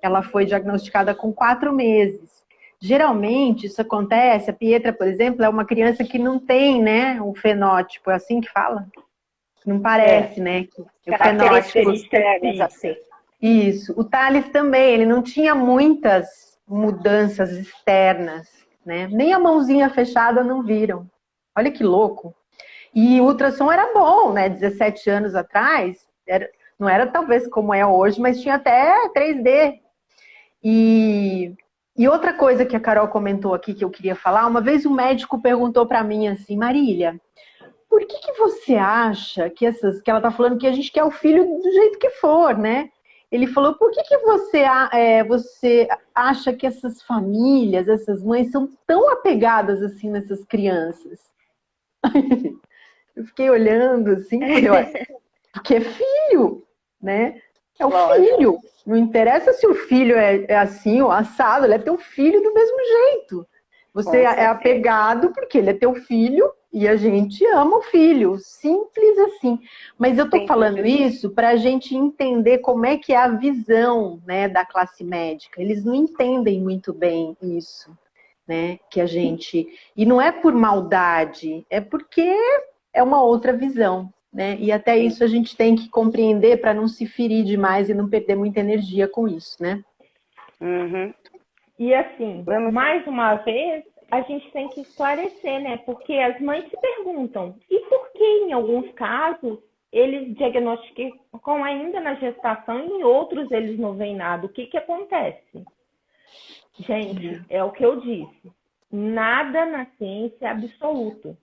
ela foi diagnosticada com 4 meses. Geralmente isso acontece, a Pietra, por exemplo, é uma criança que não tem, né, um fenótipo, é assim que fala? Não parece, né? O fenótipo externas, assim. Isso. O Thales também, ele não tinha muitas mudanças externas, né? Nem a mãozinha fechada não viram. Olha que louco. E o ultrassom era bom, né? 17 anos atrás, não era talvez como é hoje, mas tinha até 3D. E E outra coisa que a Carol comentou aqui que eu queria falar, uma vez um médico perguntou para mim assim, Marília, por que você acha que que ela está falando que a gente quer o filho do jeito que for, né? Ele falou, por que você acha que essas famílias, essas mães são tão apegadas assim nessas crianças? Eu fiquei olhando assim, porque é filho, né? É o filho. Não interessa se o filho é assim ou assado, ele é teu filho do mesmo jeito. Você é apegado porque ele é teu filho e a gente ama o filho. Simples assim. Mas eu tô falando isso para a gente entender como é que é a visão, né, da classe médica. Eles não entendem muito bem isso, né? Que a gente... E não é por maldade, é porque é uma outra visão, né? E até isso a gente tem que compreender para não se ferir demais e não perder muita energia com isso, né? Uhum. E assim, mais uma vez, a gente tem que esclarecer, né? Porque as mães se perguntam, e por que em alguns casos eles diagnosticam ainda na gestação e em outros eles não veem nada? O que acontece? Gente, é o que eu disse. Nada na ciência é absoluto.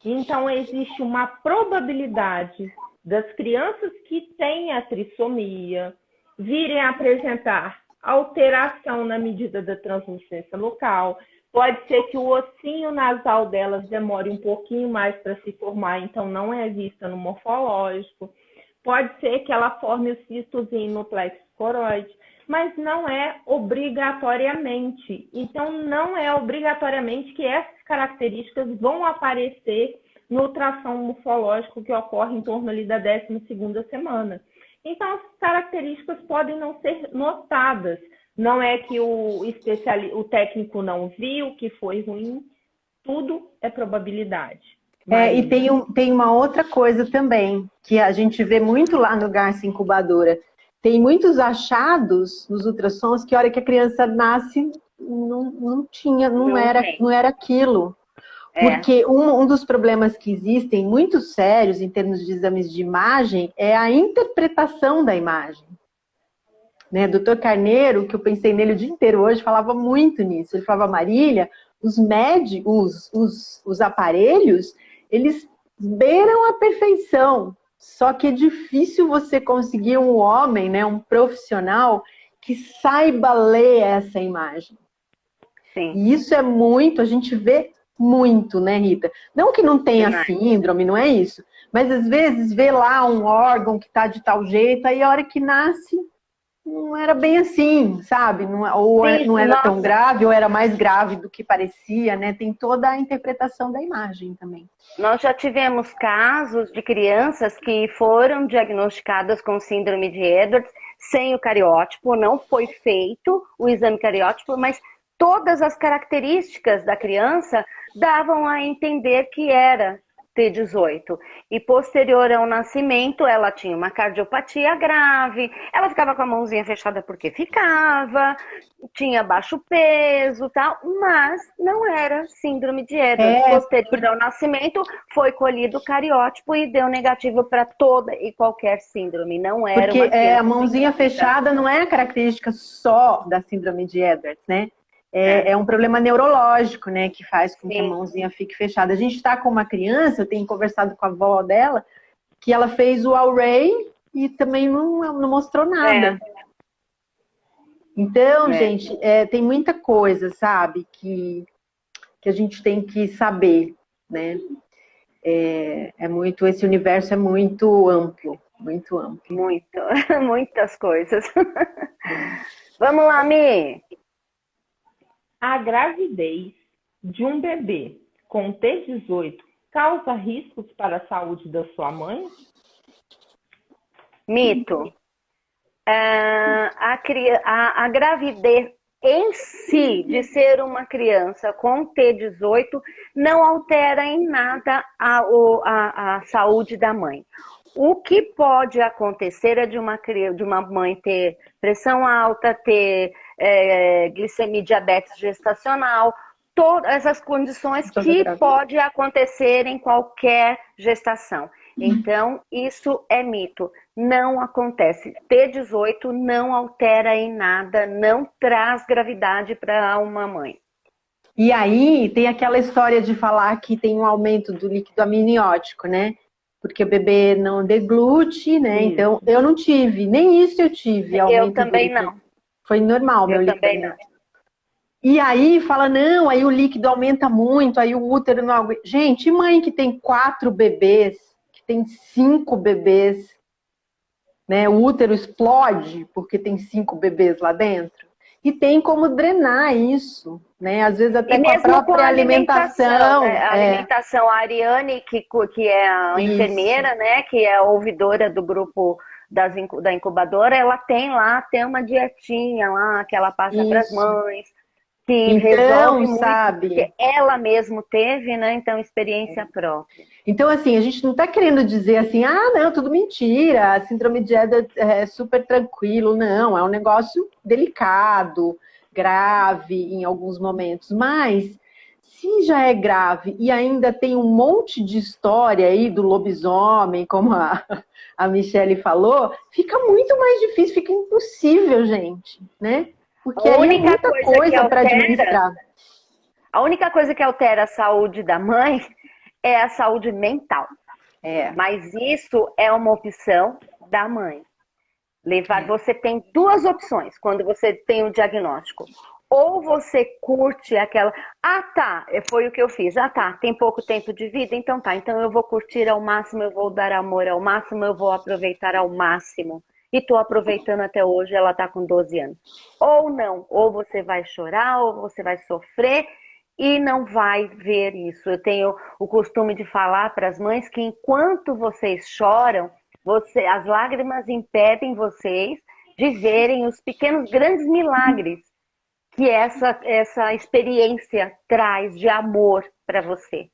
Então, existe uma probabilidade das crianças que têm a trissomia virem a apresentar alteração na medida da translucência local. Pode ser que o ossinho nasal delas demore um pouquinho mais para se formar, então não é vista no morfológico. Pode ser que ela forme o cistozinho no plexo coroide, mas não é obrigatoriamente. Então, não é obrigatoriamente que essas características vão aparecer no ultrassom morfológico que ocorre em torno ali da 12ª semana. Então, as características podem não ser notadas. Não é que o técnico não viu, que foi ruim. Tudo é probabilidade. E tem uma outra coisa também, que a gente vê muito lá no Garça Incubadora. Tem muitos achados nos ultrassons que a hora que a criança nasce não era aquilo. Porque um dos problemas que existem, muito sérios em termos de exames de imagem, é a interpretação da imagem. Né? Dr. Carneiro, que eu pensei nele o dia inteiro hoje, falava muito nisso. Ele falava, Marília, os aparelhos, eles beiram a perfeição. Só que é difícil você conseguir um homem, né, um profissional, que saiba ler essa imagem. Sim. E isso é muito, a gente vê muito, né, Rita? Não que não tenha síndrome, não é isso. Mas às vezes vê lá um órgão que está de tal jeito, aí a hora que nasce, não era bem assim, sabe? Não era tão grave, ou era mais grave do que parecia, né? Tem toda a interpretação da imagem também. Nós já tivemos casos de crianças que foram diagnosticadas com síndrome de Edwards sem o cariótipo, não foi feito o exame cariótipo, mas todas as características da criança davam a entender que era T18. E posterior ao nascimento, ela tinha uma cardiopatia grave, ela ficava com a mãozinha fechada porque ficava, tinha baixo peso, tal, mas não era síndrome de Edwards. Posterior ao nascimento, foi colhido o cariótipo e deu negativo para toda e qualquer síndrome. Não era porque a mãozinha fechada não é a característica só da síndrome de Edwards, né? É um problema neurológico, né, que faz com que a mãozinha fique fechada. A gente está com uma criança, eu tenho conversado com a avó dela, que ela fez o Array e também não mostrou nada. Então, gente, tem muita coisa, sabe, que a gente tem que saber, né? Esse universo é muito amplo, muito amplo. Muitas coisas. Vamos lá, Mi. A gravidez de um bebê com T18 causa riscos para a saúde da sua mãe? Mito. A gravidez em si, de ser uma criança com T18, não altera em nada a saúde da mãe. O que pode acontecer é de uma mãe ter pressão alta, ter glicemia, diabetes gestacional, todas essas condições que pode acontecer em qualquer gestação. Então, isso é mito. Não acontece. T18 não altera em nada, não traz gravidade para uma mãe. E aí tem aquela história de falar que tem um aumento do líquido amniótico, né? Porque o bebê não deglute, né? Isso. Então, eu não tive, nem isso eu tive, aumento Eu também do líquido. não. Foi normal, meu Eu líquido também não. amniótico. E aí fala, não, aí o líquido aumenta muito, aí o útero não aguenta. Gente, e mãe que tem 4 bebês, que tem 5 bebês, né? O útero explode porque tem 5 bebês lá dentro. E tem como drenar isso, né? Às vezes até E com a mesmo com a própria alimentação. né? A alimentação, a Ariane, que é a Isso. enfermeira, né? Que é a ouvidora do grupo da incubadora, ela tem uma dietinha lá que ela passa para as Isso. mães, que Então, resolve muito, sabe? porque ela mesmo teve, né? Então, experiência própria. Então, assim, a gente não está querendo dizer assim, ah, não, tudo mentira, a síndrome de Edwards é super tranquilo. Não, é um negócio delicado, grave em alguns momentos. Mas, se já é grave e ainda tem um monte de história aí do lobisomem, como a Michele falou, fica muito mais difícil, fica impossível, gente, né? Porque aí é muita coisa para administrar. A única coisa que altera a saúde da mãe é a saúde mental. Mas isso é uma opção da mãe. Você tem 2 opções quando você tem o diagnóstico. Ou você curte aquela... Ah, tá, foi o que eu fiz. Ah, tá, tem pouco tempo de vida? Então tá, então eu vou curtir ao máximo, eu vou dar amor ao máximo, eu vou aproveitar ao máximo. E tô aproveitando até hoje, ela tá com 12 anos. Ou não, ou você vai chorar, ou você vai sofrer e não vai ver isso. Eu tenho o costume de falar para as mães que enquanto vocês choram, as lágrimas impedem vocês de verem os pequenos, grandes milagres que essa experiência traz de amor para você.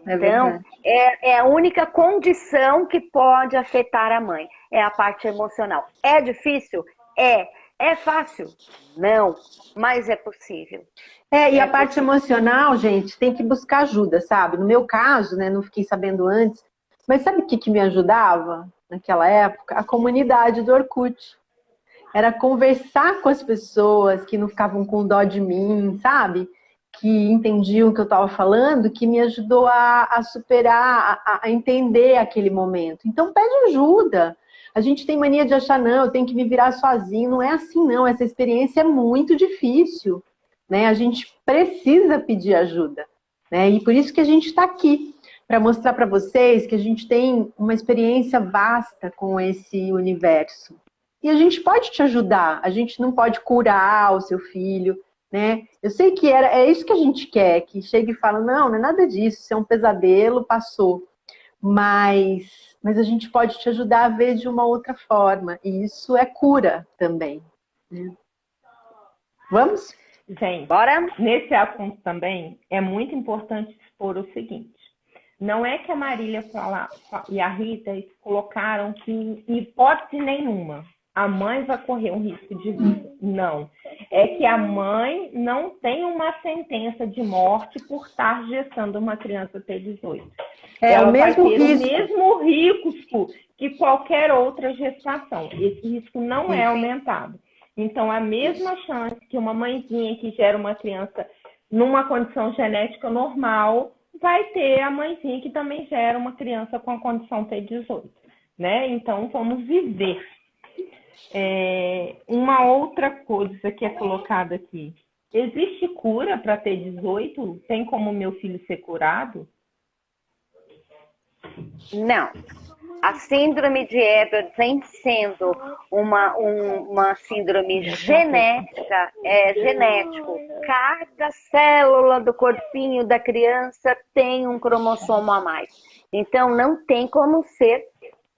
Então, é a única condição que pode afetar a mãe, é a parte emocional. É difícil? É. É fácil? Não, mas é possível. E a parte emocional, gente, tem que buscar ajuda, sabe? No meu caso, né, não fiquei sabendo antes, mas sabe o que me ajudava naquela época? A comunidade do Orkut. Era conversar com as pessoas que não ficavam com dó de mim, sabe? Que entendiam o que eu estava falando, que me ajudou a superar, a entender aquele momento. Então, pede ajuda. A gente tem mania de achar, não, eu tenho que me virar sozinho. Não é assim, não. Essa experiência é muito difícil, né? A gente precisa pedir ajuda, né? E por isso que a gente está aqui, para mostrar para vocês que a gente tem uma experiência vasta com esse universo. E a gente pode te ajudar, a gente não pode curar o seu filho, né? Eu sei que é isso que a gente quer, que chegue e fala, não é nada disso, isso é um pesadelo, passou. Mas a gente pode te ajudar a ver de uma outra forma, e isso é cura também. Né? Vamos? Gente, bora? Nesse assunto também é muito importante expor o seguinte. Não é que a Marília e a Rita colocaram que, em hipótese nenhuma, a mãe vai correr um risco de vida. Não. É que a mãe não tem uma sentença de morte por estar gestando uma criança T18. Ela o mesmo vai ter risco. o mesmo risco que qualquer outra gestação. Esse risco não é aumentado. Então, a mesma chance que uma mãezinha que gera uma criança numa condição genética normal vai ter a mãezinha que também gera uma criança com a condição T18. Né? Então, vamos viver. Uma outra coisa que é colocada aqui. Existe cura para T18? Tem como meu filho ser curado? Não. A síndrome de Edwards, em sendo uma síndrome genética, é genético. Cada célula do corpinho da criança tem um cromossomo a mais. Então, não tem como ser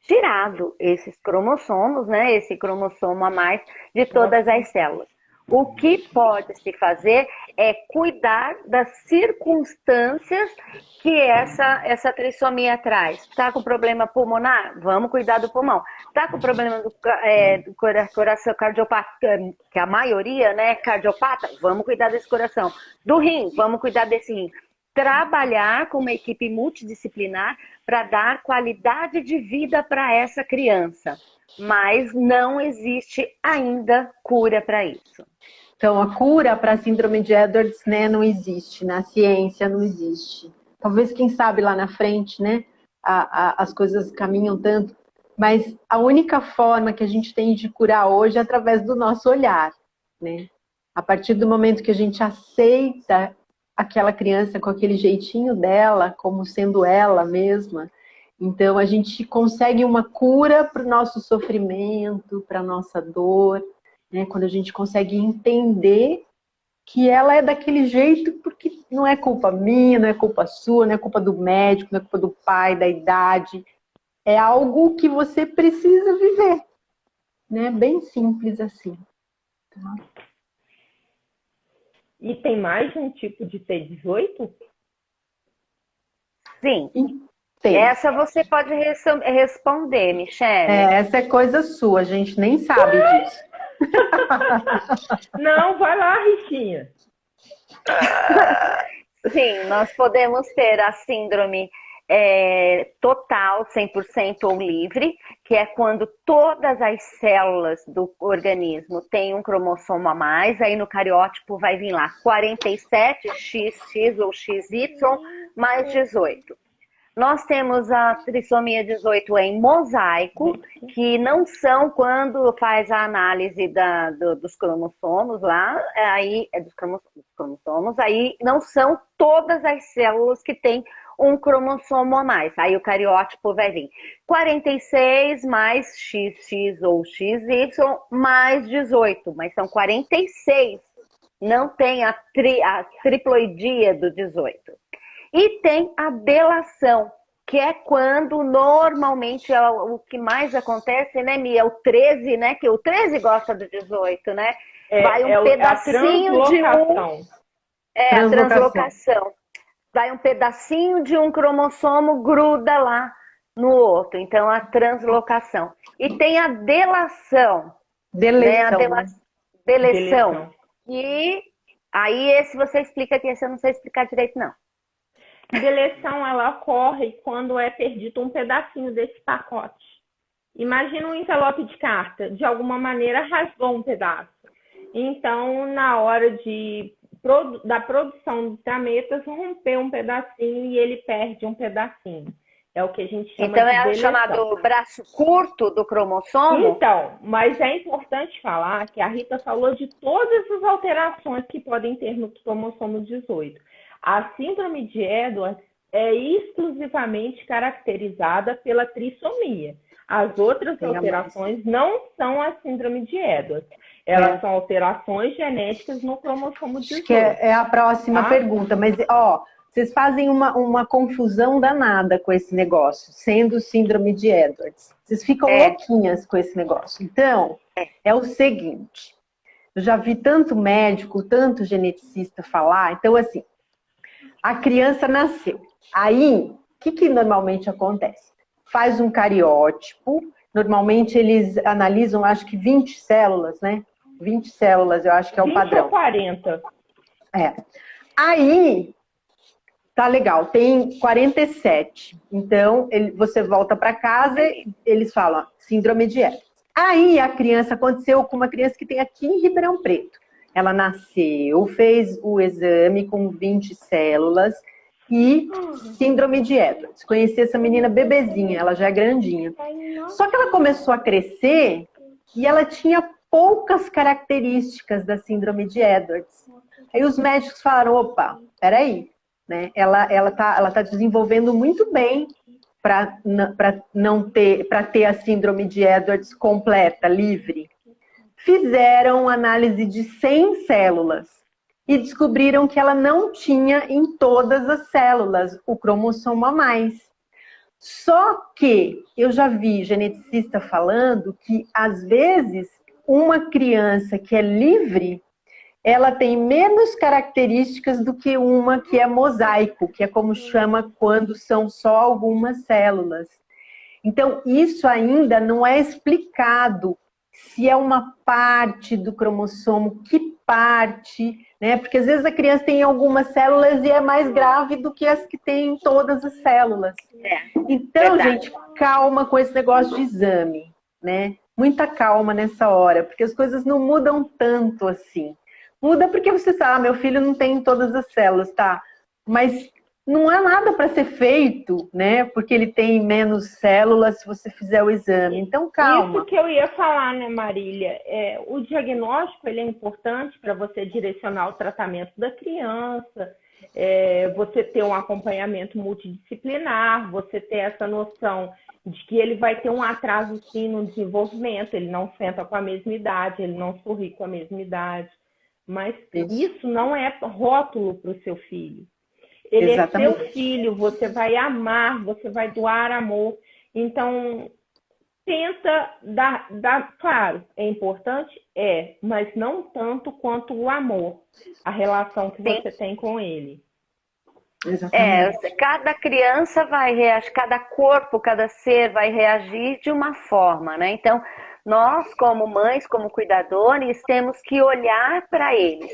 tirado esses cromossomos, né? Esse cromossomo a mais de todas as células. O que pode se fazer é cuidar das circunstâncias que essa trissomia traz. Está com problema pulmonar? Vamos cuidar do pulmão. Está com problema do coração cardiopata, que a maioria, né, cardiopata? Vamos cuidar desse coração. Do rim? Vamos cuidar desse rim. trabalhar com uma equipe multidisciplinar para dar qualidade de vida para essa criança. Mas não existe ainda cura para isso. Então, a cura para a síndrome de Edwards, né, não existe, na ciência não existe. Talvez, quem sabe, lá na frente, né, as coisas caminham tanto, mas a única forma que a gente tem de curar hoje é através do nosso olhar, né? A partir do momento que a gente aceita aquela criança com aquele jeitinho dela, como sendo ela mesma, então a gente consegue uma cura para o nosso sofrimento, para a nossa dor, né? Quando a gente consegue entender que ela é daquele jeito, porque não é culpa minha, não é culpa sua, não é culpa do médico, não é culpa do pai, da idade. É algo que você precisa viver, né? Bem simples assim. Tá? E tem mais de um tipo de T18? Sim. Tem. Essa você pode responder, Michele. Essa é coisa sua, a gente nem sabe disso. Não, vai lá, Richinha. Sim, nós podemos ter a síndrome total, 100% ou livre, que é quando todas as células do organismo têm um cromossomo a mais, aí no cariótipo vai vir lá 47XX ou XY mais 18. Nós temos a trissomia 18 em mosaico, que não são quando faz a análise dos cromossomos lá, dos cromossomos, aí não são todas as células que têm um cromossomo a mais. Aí o cariótipo vai vir 46 mais XX ou XY mais 18, mas são 46. Não tem a triploidia do 18. E tem a delação, que é quando normalmente o que mais acontece, né, Mia? O 13, né? Que o 13 gosta do 18, né? Vai um pedacinho de um. A translocação. Vai um pedacinho de um cromossomo, gruda lá no outro. Então, a translocação. E tem a delação. Deleção. E aí, esse você explica aqui, esse eu não sei explicar direito, não. Deleção, ela ocorre quando é perdido um pedacinho desse pacote. Imagina um envelope de carta, de alguma maneira rasgou um pedaço. Então, na hora da produção de gametas, rompeu um pedacinho e ele perde um pedacinho. É o que a gente chama de deleção. Então, é chamado braço curto do cromossomo? Então, mas é importante falar que a Rita falou de todas as alterações que podem ter no cromossomo 18. A síndrome de Edwards é exclusivamente caracterizada pela trissomia. As outras alterações não são a síndrome de Edwards. Elas são alterações genéticas no cromossomo 18. Acho que é a próxima pergunta. Mas, vocês fazem uma confusão danada com esse negócio, sendo síndrome de Edwards. Vocês ficam louquinhas com esse negócio. Então, é o seguinte. Eu já vi tanto médico, tanto geneticista falar. Então, assim, a criança nasceu. Aí, o que normalmente acontece? Faz um cariótipo. Normalmente eles analisam, acho que 20 células, né? 20 células, eu acho que é o padrão. 20 ou 40. Aí, tá legal, tem 47. Então, você volta para casa e eles falam, síndrome de Edwards. Aí, a criança, aconteceu com uma criança que tem aqui em Ribeirão Preto. Ela nasceu, fez o exame com 20 células e síndrome de Edwards. Conheci essa menina bebezinha, ela já é grandinha. Só que ela começou a crescer e ela tinha poucas características da síndrome de Edwards. Aí os médicos falaram, opa, peraí, né? Ela tá desenvolvendo muito bem para ter a síndrome de Edwards completa, livre. Fizeram análise de 100 células e descobriram que ela não tinha em todas as células o cromossomo a mais. Só que eu já vi geneticista falando que, às vezes, uma criança que é livre, ela tem menos características do que uma que é mosaico, que é como chama quando são só algumas células. Então, isso ainda não é explicado se é uma parte do cromossomo, que parte, né? Porque às vezes a criança tem algumas células e é mais grave do que as que têm todas as células. Então, gente, calma com esse negócio de exame, né? Muita calma nessa hora, porque as coisas não mudam tanto assim. Muda porque você sabe, meu filho não tem todas as células, tá? Mas não há nada para ser feito, né? Porque ele tem menos células se você fizer o exame. Então, calma. Isso que eu ia falar, né, Marília? O diagnóstico ele é importante para você direcionar o tratamento da criança, você ter um acompanhamento multidisciplinar, você ter essa noção de que ele vai ter um atraso sim no desenvolvimento, ele não senta com a mesma idade, ele não sorri com a mesma idade. Mas isso não é rótulo para o seu filho. Ele Exatamente. É seu filho, você vai amar, você vai doar amor. Então, tenta dar, claro, é importante? Mas não tanto quanto o amor, a relação que você tem com ele. Exatamente. Cada criança vai reagir, cada corpo, cada ser vai reagir de uma forma, né? Então, nós, como mães, como cuidadores, temos que olhar para eles,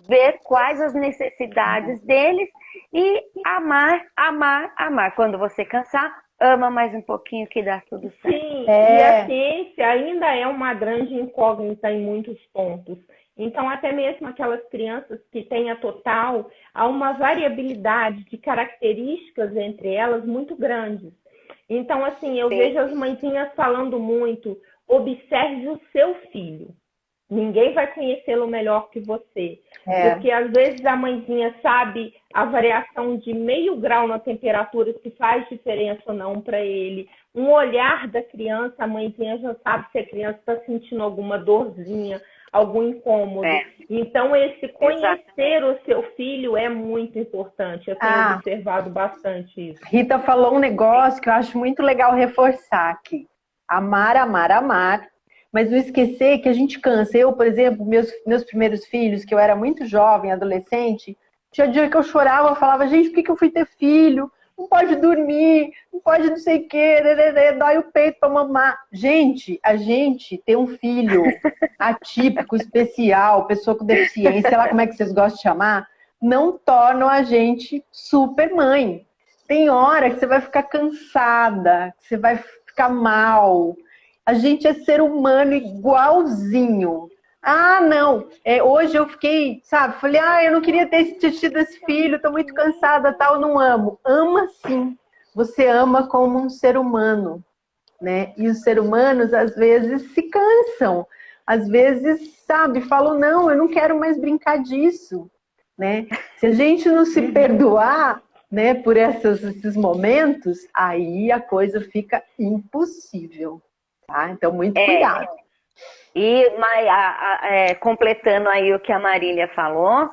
ver quais as necessidades deles e amar, amar, amar. Quando você cansar, ama mais um pouquinho que dá tudo certo. Sim, e a ciência ainda é uma grande incógnita em muitos pontos. Então, até mesmo aquelas crianças que têm a total, há uma variabilidade de características entre elas muito grandes. Então, assim, eu vejo as mãezinhas falando muito, observe o seu filho. Ninguém vai conhecê-lo melhor que você. Porque, às vezes, a mãezinha sabe a variação de meio grau na temperatura, se faz diferença ou não para ele. Um olhar da criança, a mãezinha já sabe se a criança está sentindo alguma dorzinha, algum incômodo. Então, esse conhecer o seu filho é muito importante. Eu tenho observado bastante isso. Rita falou um negócio que eu acho muito legal reforçar aqui. Amar, amar, amar. Mas não esquecer que a gente cansa. Eu, por exemplo, meus primeiros filhos, que eu era muito jovem, adolescente, tinha dia que eu chorava, eu falava, gente, por que eu fui ter filho? Não pode dormir, não pode não sei o quê, dói o peito pra mamar. Gente, a gente tem um filho atípico, especial, pessoa com deficiência, sei lá como é que vocês gostam de chamar, não tornam a gente super mãe. Tem hora que você vai ficar cansada, que você vai ficar mal. A gente é ser humano igualzinho. Não. Hoje eu fiquei, sabe? Falei, eu não queria ter tido esse filho, tô muito cansada, tal, não amo. Ama sim. Você ama como um ser humano, né? E os seres humanos, às vezes, se cansam. Às vezes, sabe, falam, não, eu não quero mais brincar disso, né? Se a gente não se perdoar, né, por esses momentos, aí a coisa fica impossível. Tá? Então, muito cuidado. E completando aí o que a Marília falou,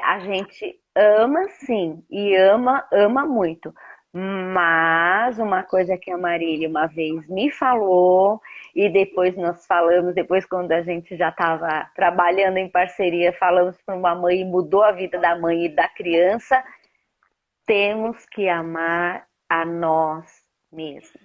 a gente ama sim, e ama muito. Mas uma coisa que a Marília uma vez me falou, e depois nós falamos, depois quando a gente já estava trabalhando em parceria, falamos para uma mãe e mudou a vida da mãe e da criança, temos que amar a nós mesmos.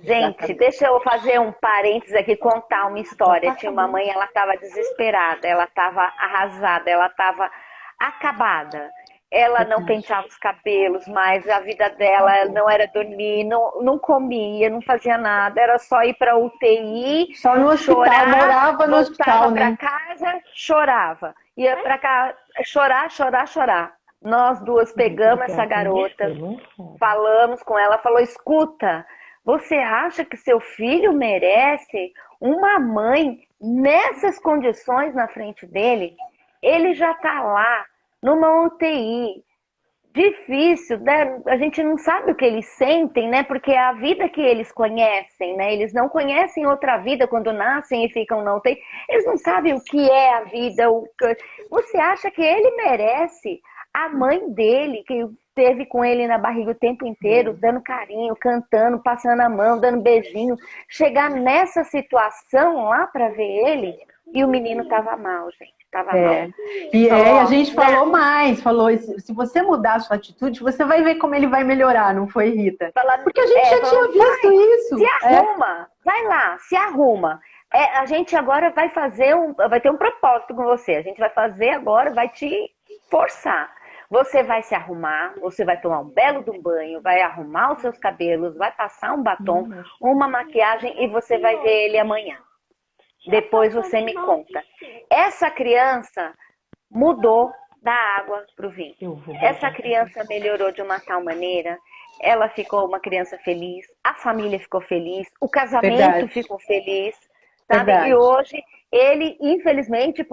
Gente, deixa eu fazer um parênteses aqui, contar uma história. Tinha uma mãe, ela estava desesperada, ela estava arrasada, ela estava acabada. Ela não penteava os cabelos mais, a vida dela não era dormir, não comia, não fazia nada, era só ir para UTI, só no hospital, chorar, morava no hospital, né? Para casa, chorava. Ia para cá, chorar. Nós duas pegamos essa garota, falamos com ela, falou, escuta, você acha que seu filho merece uma mãe nessas condições na frente dele? Ele já está lá, numa UTI. Difícil, né? A gente não sabe o que eles sentem, né? Porque é a vida que eles conhecem, né? Eles não conhecem outra vida quando nascem e ficam na UTI. Eles não sabem o que é a vida. Você acha que ele merece a mãe dele, que esteve com ele na barriga o tempo inteiro, dando carinho, cantando, passando a mão, dando beijinho, chegar nessa situação lá para ver ele, e o menino tava mal, gente, tava mal. E a gente falou falou, se você mudar a sua atitude, você vai ver como ele vai melhorar, não foi, Rita? Porque a gente já tinha visto isso. Se arruma, vai lá, se arruma. A gente agora vai vai ter um propósito com você. A gente vai fazer agora, vai te forçar. Você vai se arrumar, você vai tomar um belo de um banho, vai arrumar os seus cabelos, vai passar um batom, uma maquiagem e você vai ver ele amanhã. Depois você me conta. Essa criança mudou da água para o vinho. Essa criança melhorou de uma tal maneira. Ela ficou uma criança feliz, a família ficou feliz, o casamento ficou feliz, sabe? E hoje, ele, infelizmente,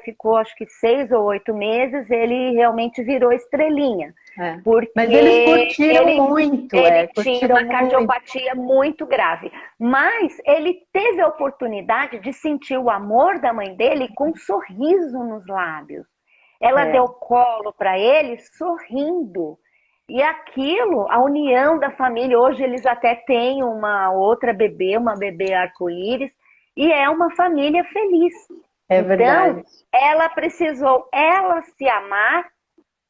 ficou acho que 6 ou 8 meses, ele realmente virou estrelinha. Mas eles curtiram muito. Ele tinha uma cardiopatia muito grave. Mas ele teve a oportunidade de sentir o amor da mãe dele com um sorriso nos lábios. Ela deu colo para ele sorrindo. E aquilo, a união da família, hoje eles até têm uma bebê arco-íris, e é uma família feliz. Verdade. Então, ela precisou se amar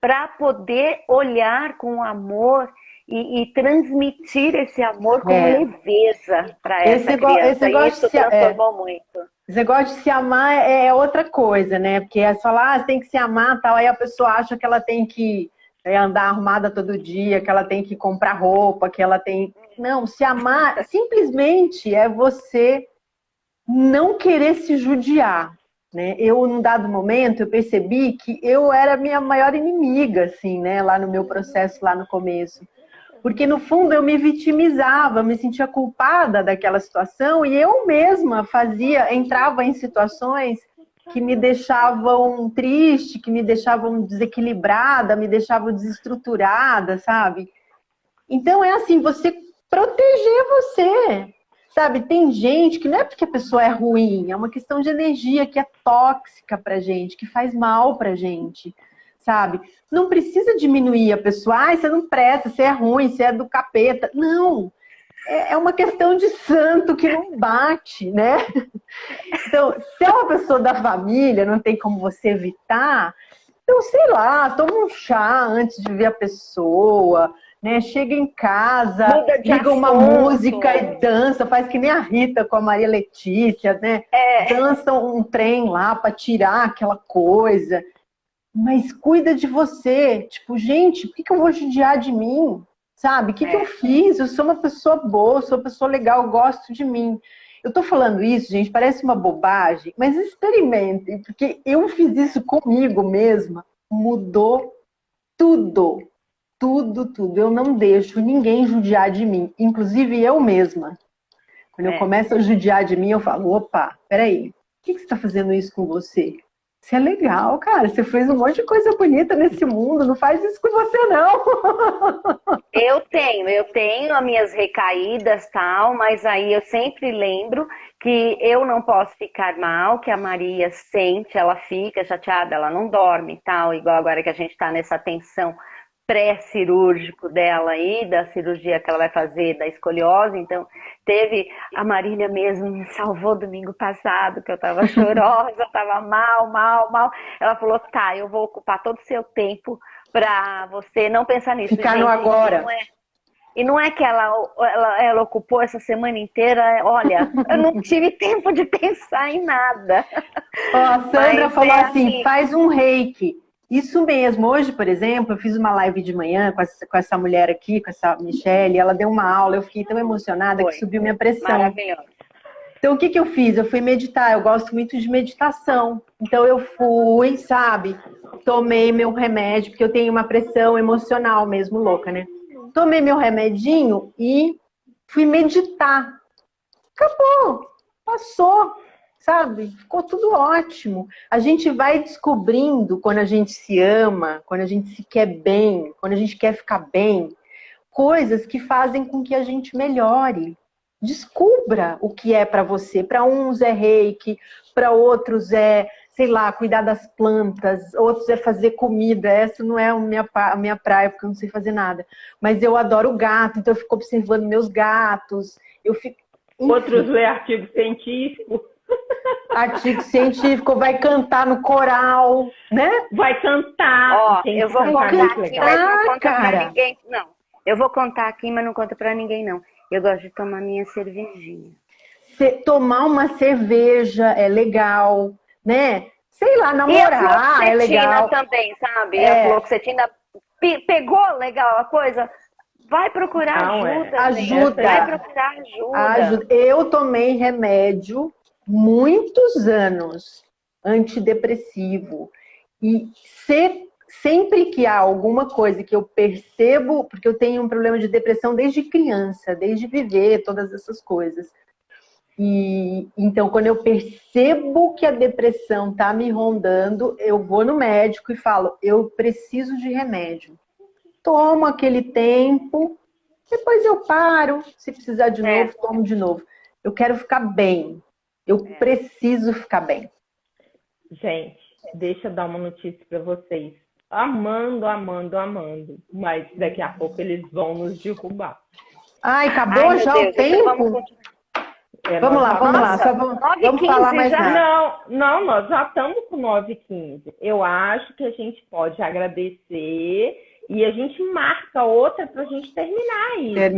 para poder olhar com amor e transmitir esse amor com leveza para essa criança. E isso transformou muito. Esse negócio de se amar é outra coisa, né? Porque é falar, você tem que se amar, tal, aí a pessoa acha que ela tem que andar arrumada todo dia, que ela tem que comprar roupa, que ela tem... Não, se amar simplesmente é você não querer se judiar, né? Eu, num dado momento, eu percebi que eu era a minha maior inimiga, assim, né? Lá no meu processo, lá no começo. Porque, no fundo, eu me vitimizava, me sentia culpada daquela situação e eu mesma entrava em situações que me deixavam triste, que me deixavam desequilibrada, me deixavam desestruturada, sabe? Então, é assim, você proteger você, sabe? Tem gente que não é porque a pessoa é ruim, é uma questão de energia que é tóxica pra gente, que faz mal pra gente, sabe? Não precisa diminuir a pessoa, você não presta, você é ruim, você é do capeta. Não, é uma questão de santo que não bate, né? Então, se é uma pessoa da família, não tem como você evitar, então, sei lá, toma um chá antes de ver a pessoa, né? Chega em casa, liga uma música e dança, faz que nem a Rita com a Maria Letícia, né? Dança um trem lá para tirar aquela coisa. Mas cuida de você. Tipo, gente, por que eu vou judiar de mim? Sabe? O que eu fiz? Eu sou uma pessoa boa, sou uma pessoa legal, eu gosto de mim. Eu tô falando isso, gente, parece uma bobagem, mas experimentem, porque eu fiz isso comigo mesma, mudou tudo. Tudo, tudo. Eu não deixo ninguém judiar de mim, inclusive eu mesma. Quando eu começo a judiar de mim, eu falo, opa, peraí, por que você está fazendo isso com você? Você é legal, cara, você fez um monte de coisa bonita nesse mundo, não faz isso com você, não. Eu tenho as minhas recaídas, tal, mas aí eu sempre lembro que eu não posso ficar mal, que a Maria sente, ela fica chateada, ela não dorme, tal, igual agora que a gente está nessa tensão pré-cirúrgico dela aí, da cirurgia que ela vai fazer da escoliose. Então, a Marília mesmo me salvou domingo passado, que eu tava chorosa, tava mal. Ela falou, tá, eu vou ocupar todo o seu tempo pra você não pensar nisso. Ficar no agora. E não é que ela ocupou essa semana inteira, olha, eu não tive tempo de pensar em nada. A Sandra falou assim, faz um reiki. Isso mesmo, hoje, por exemplo, eu fiz uma live de manhã com essa mulher aqui, com essa Michelle, ela deu uma aula, eu fiquei tão emocionada que subiu minha pressão. Maravilhoso. Então, o que eu fiz? Eu fui meditar, eu gosto muito de meditação. Então, eu fui, sabe, tomei meu remédio, porque eu tenho uma pressão emocional mesmo, louca, né? Tomei meu remedinho e fui meditar. Acabou, passou. Sabe? Ficou tudo ótimo. A gente vai descobrindo quando a gente se ama, quando a gente se quer bem, quando a gente quer ficar bem, coisas que fazem com que a gente melhore. Descubra o que é para você. Para uns é reiki, para outros é, sei lá, cuidar das plantas, outros é fazer comida. Essa não é a minha praia, porque eu não sei fazer nada. Mas eu adoro gato, então eu fico observando meus gatos. Outros lê artigo científico. Artigo científico, vai cantar no coral, né? Vai cantar. Eu vou contar aqui, mas não conta pra ninguém, não. Eu vou contar aqui, mas não conta pra ninguém, não. Eu gosto de tomar minha cervejinha. tomar uma cerveja é legal, né? Sei lá, E a namorar é fluoxetina legal. também, sabe? A fluoxetina pegou legal a coisa? Vai procurar Não, ajuda, gente. Ajuda. Vai procurar ajuda. Eu tomei remédio muitos anos, antidepressivo. E sempre que há alguma coisa que eu percebo, porque eu tenho um problema de depressão desde criança, desde viver, todas essas coisas. E então, quando eu percebo que a depressão está me rondando, eu vou no médico e falo, eu preciso de remédio. Tomo aquele tempo, depois eu paro, se precisar de novo, tomo de novo. Eu quero ficar bem. Eu preciso ficar bem. Gente, deixa eu dar uma notícia para vocês. Amando, amando, amando. Mas daqui a pouco eles vão nos derrubar. Ai, acabou já o tempo? Vamos lá. Só vamos falar mais nada. Não, nós já estamos com 9h15. Eu acho que a gente pode agradecer e a gente marca outra para a gente terminar isso.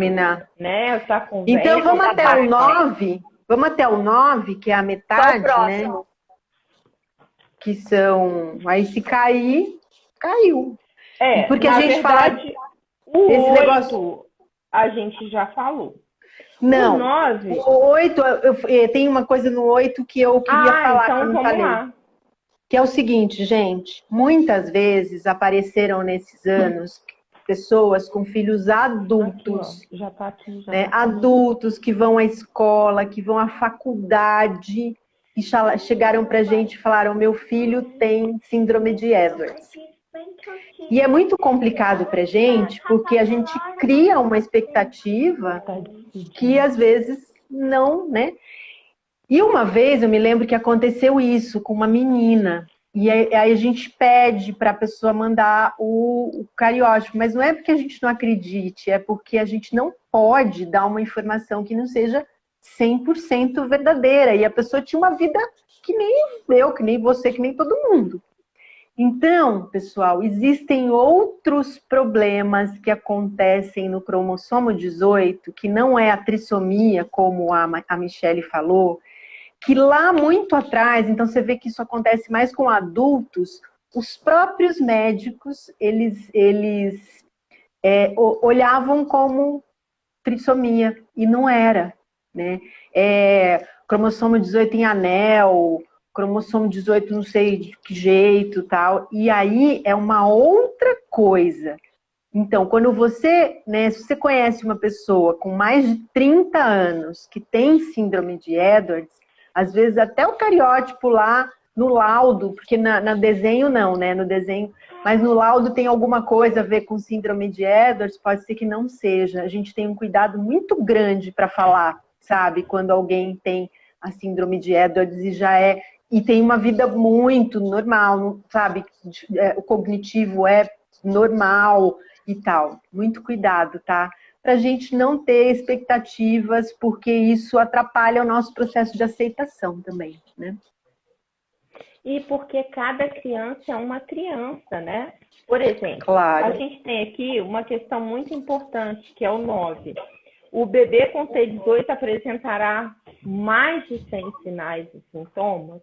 Né? Essa conversa. Então vamos até o 9. Vamos até o 9, que é a metade, né? Que são... Aí se cair, caiu. Porque a gente verdade, fala... O 8 negócio... a gente já falou. Não, o 9... o 8, tem uma coisa no 8 que eu queria falar, então que eu não vamos falei. Lá. Que é o seguinte, gente, muitas vezes apareceram nesses anos pessoas com filhos adultos, aqui, já tá aqui, já né? tá Adultos que vão à escola, que vão à faculdade, e chegaram pra gente e falaram, meu filho tem síndrome de Edwards. E é muito complicado pra gente, porque a gente cria uma expectativa que às vezes não, né? E uma vez eu me lembro que aconteceu isso com uma menina. E aí a gente pede para a pessoa mandar o cariótipo, mas não é porque a gente não acredite, é porque a gente não pode dar uma informação que não seja 100% verdadeira. E a pessoa tinha uma vida que nem eu, que nem você, que nem todo mundo. Então, pessoal, existem outros problemas que acontecem no cromossomo 18, que não é a trissomia, como a Michele falou, que lá muito atrás, então você vê que isso acontece mais com adultos, os próprios médicos, eles olhavam como trissomia, e não era, né? Cromossomo 18 em anel, cromossomo 18 não sei de que jeito, tal, e aí é uma outra coisa. Então, quando você, né, se você conhece uma pessoa com mais de 30 anos que tem síndrome de Edwards, às vezes até o cariótipo lá no laudo, porque no desenho não, né? No desenho, mas no laudo tem alguma coisa a ver com síndrome de Edwards, pode ser que não seja. A gente tem um cuidado muito grande para falar, sabe? Quando alguém tem a síndrome de Edwards e tem uma vida muito normal, sabe? O cognitivo é normal e tal. Muito cuidado, tá? Para a gente não ter expectativas, porque isso atrapalha o nosso processo de aceitação também, né? E porque cada criança é uma criança, né? Por exemplo, claro. A gente tem aqui uma questão muito importante, que é o 9. O bebê com T18 apresentará mais de 100 sinais e sintomas.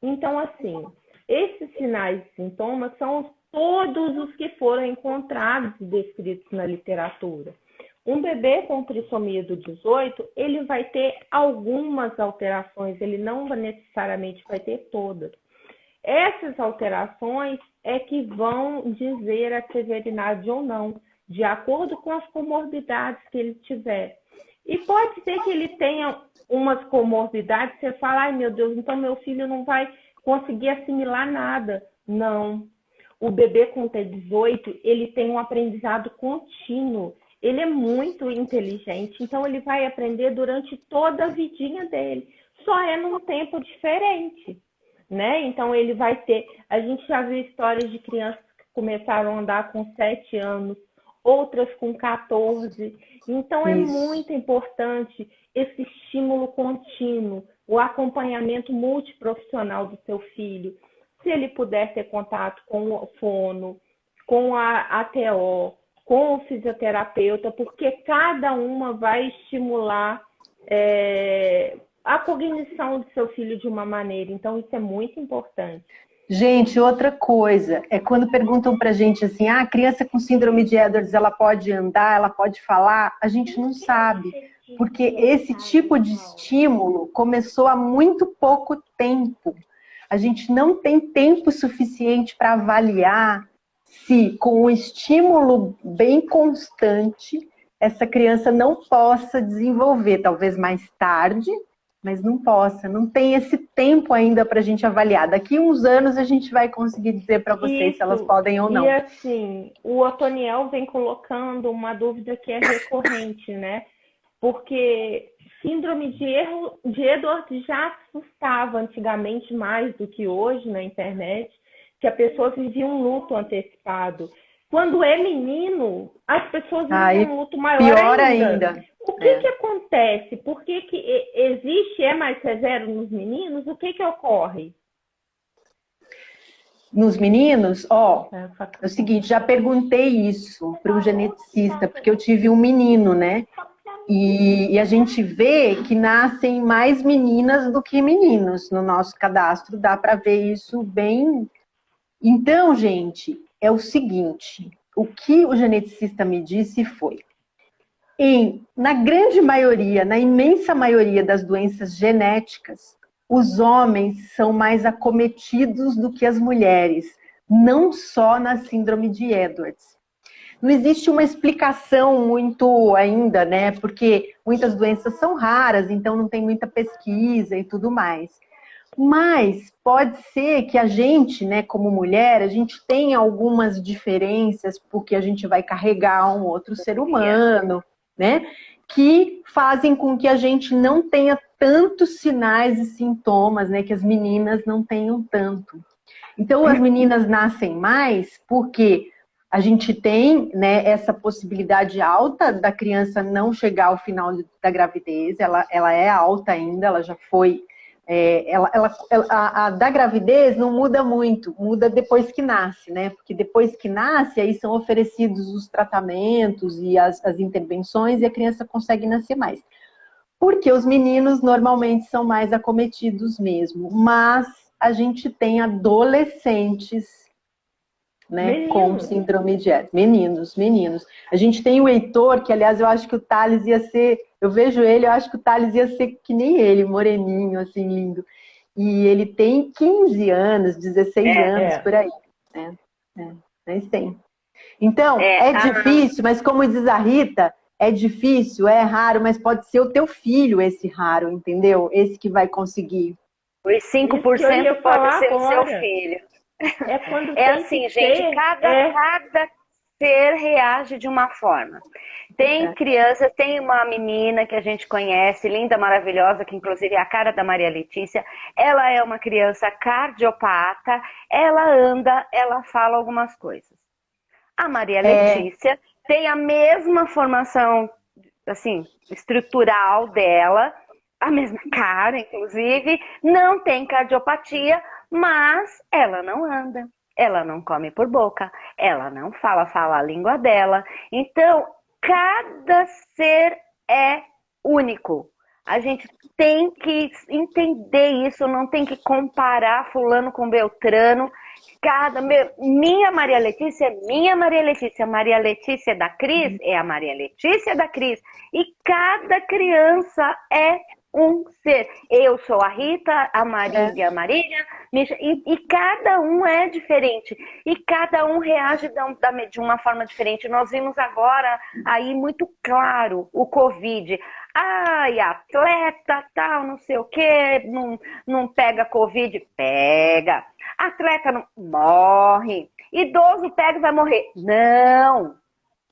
Então, assim, esses sinais e sintomas são todos os que foram encontrados e descritos na literatura. Um bebê com trissomia do 18, ele vai ter algumas alterações, ele não necessariamente vai ter todas. Essas alterações é que vão dizer a severidade ou não, de acordo com as comorbidades que ele tiver. E pode ser que ele tenha umas comorbidades, você fala, ai meu Deus, então meu filho não vai conseguir assimilar nada. Não. O bebê com T18, ele tem um aprendizado contínuo. Ele é muito inteligente, então ele vai aprender durante toda a vidinha dele. Só é num tempo diferente, né? Então ele vai ter... A gente já viu histórias de crianças que começaram a andar com 7 anos, outras com 14. Então é muito importante esse estímulo contínuo, o acompanhamento multiprofissional do seu filho. Se ele puder ter contato com o fono, com a ATO, com o fisioterapeuta, porque cada uma vai estimular a cognição do seu filho de uma maneira. Então, isso é muito importante. Gente, outra coisa, é quando perguntam pra gente assim, a criança com síndrome de Edwards, ela pode andar, ela pode falar? A gente não sabe, porque esse tipo de estímulo começou há muito pouco tempo. A gente não tem tempo suficiente para avaliar se, com um estímulo bem constante, essa criança não possa desenvolver, talvez mais tarde, mas não possa, não tem esse tempo ainda para a gente avaliar. Daqui uns anos a gente vai conseguir dizer para vocês se elas podem ou não. E assim, o Otoniel vem colocando uma dúvida que é recorrente, né? Porque síndrome de Edwards já assustava antigamente mais do que hoje na internet, que a pessoa vivia um luto antecipado. Quando é menino, as pessoas vivem um luto maior pior ainda. O que acontece? Por que existe, mais severo nos meninos? O que ocorre? Nos meninos, é o seguinte, já perguntei isso para um geneticista, porque eu tive um menino, né? E a gente vê que nascem mais meninas do que meninos no nosso cadastro, dá para ver isso bem. Então, gente, é o seguinte, o que o geneticista me disse foi, na grande maioria, na imensa maioria das doenças genéticas, os homens são mais acometidos do que as mulheres, não só na síndrome de Edwards. Não existe uma explicação muito ainda, né? Porque muitas doenças são raras, então não tem muita pesquisa e tudo mais. Mas pode ser que a gente, né, como mulher, a gente tenha algumas diferenças, porque a gente vai carregar um outro ser humano, né? Que fazem com que a gente não tenha tantos sinais e sintomas, né? Que as meninas não tenham tanto. Então, as meninas nascem mais porque a gente tem, né, essa possibilidade alta da criança não chegar ao final da gravidez, ela é alta ainda, ela já foi... a da gravidez não muda muito, muda depois que nasce, né? Porque depois que nasce, aí são oferecidos os tratamentos e as intervenções e a criança consegue nascer mais. Porque os meninos normalmente são mais acometidos mesmo, mas a gente tem adolescentes, né, com síndrome de Edwards. Meninos. A gente tem o Heitor, que aliás eu acho que o Thales ia ser, eu vejo ele, eu acho que o Thales ia ser que nem ele, moreninho, assim, lindo. E ele tem 15 anos, 16 anos, por aí. Mas tem. Então, difícil, mas como diz a Rita, é difícil, é raro, mas pode ser o teu filho esse raro, entendeu? Esse que vai conseguir. Os 5% pode ser o seu filho. É assim, gente, cada ser reage de uma forma. Tem crianças, tem uma menina que a gente conhece, linda, maravilhosa, que inclusive é a cara da Maria Letícia. Ela é uma criança cardiopata, ela anda, ela fala algumas coisas. A Maria Letícia tem a mesma formação, assim, estrutural dela, a mesma cara, inclusive, não tem cardiopatia, mas ela não anda, ela não come por boca, ela não fala a língua dela. Então, cada ser é único. A gente tem que entender isso, não tem que comparar fulano com Beltrano. Minha Maria Letícia é minha Maria Letícia. Maria Letícia da Cris é a Maria Letícia da Cris. E cada criança é um ser. Eu sou a Rita, a Marília, e cada um é diferente. E cada um reage de uma forma diferente. Nós vimos agora aí muito claro o Covid. Ai, atleta, tal, não sei o quê, não pega Covid. Pega. Atleta não morre. Idoso pega e vai morrer. Não.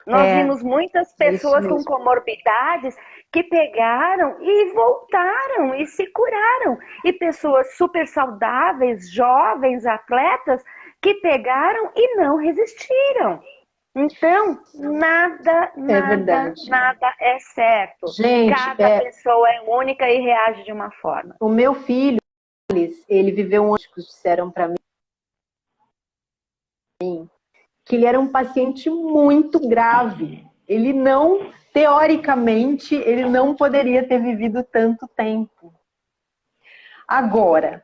Nós vimos muitas pessoas com comorbidades que pegaram e voltaram e se curaram. E pessoas super saudáveis, jovens, atletas, que pegaram e não resistiram. Então, nada é certo. Gente, cada pessoa é única e reage de uma forma. O meu filho, ele viveu disseram para mim que ele era um paciente muito grave. Ele não, teoricamente, ele não poderia ter vivido tanto tempo. agora.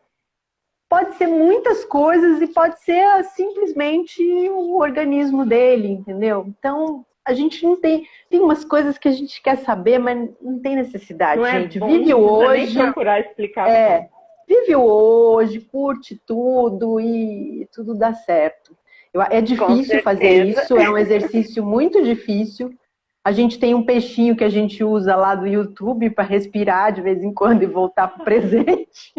Pode ser muitas coisas e pode ser simplesmente o organismo dele, entendeu? Então, a gente não tem umas coisas que a gente quer saber, mas não tem necessidade, Não gente. é bom, Vive não precisa hoje. nem procurar explicação. Vive hoje, curte tudo e tudo dá certo. É difícil fazer isso, é um exercício muito difícil. A gente tem um peixinho que a gente usa lá do YouTube para respirar de vez em quando e voltar para o presente.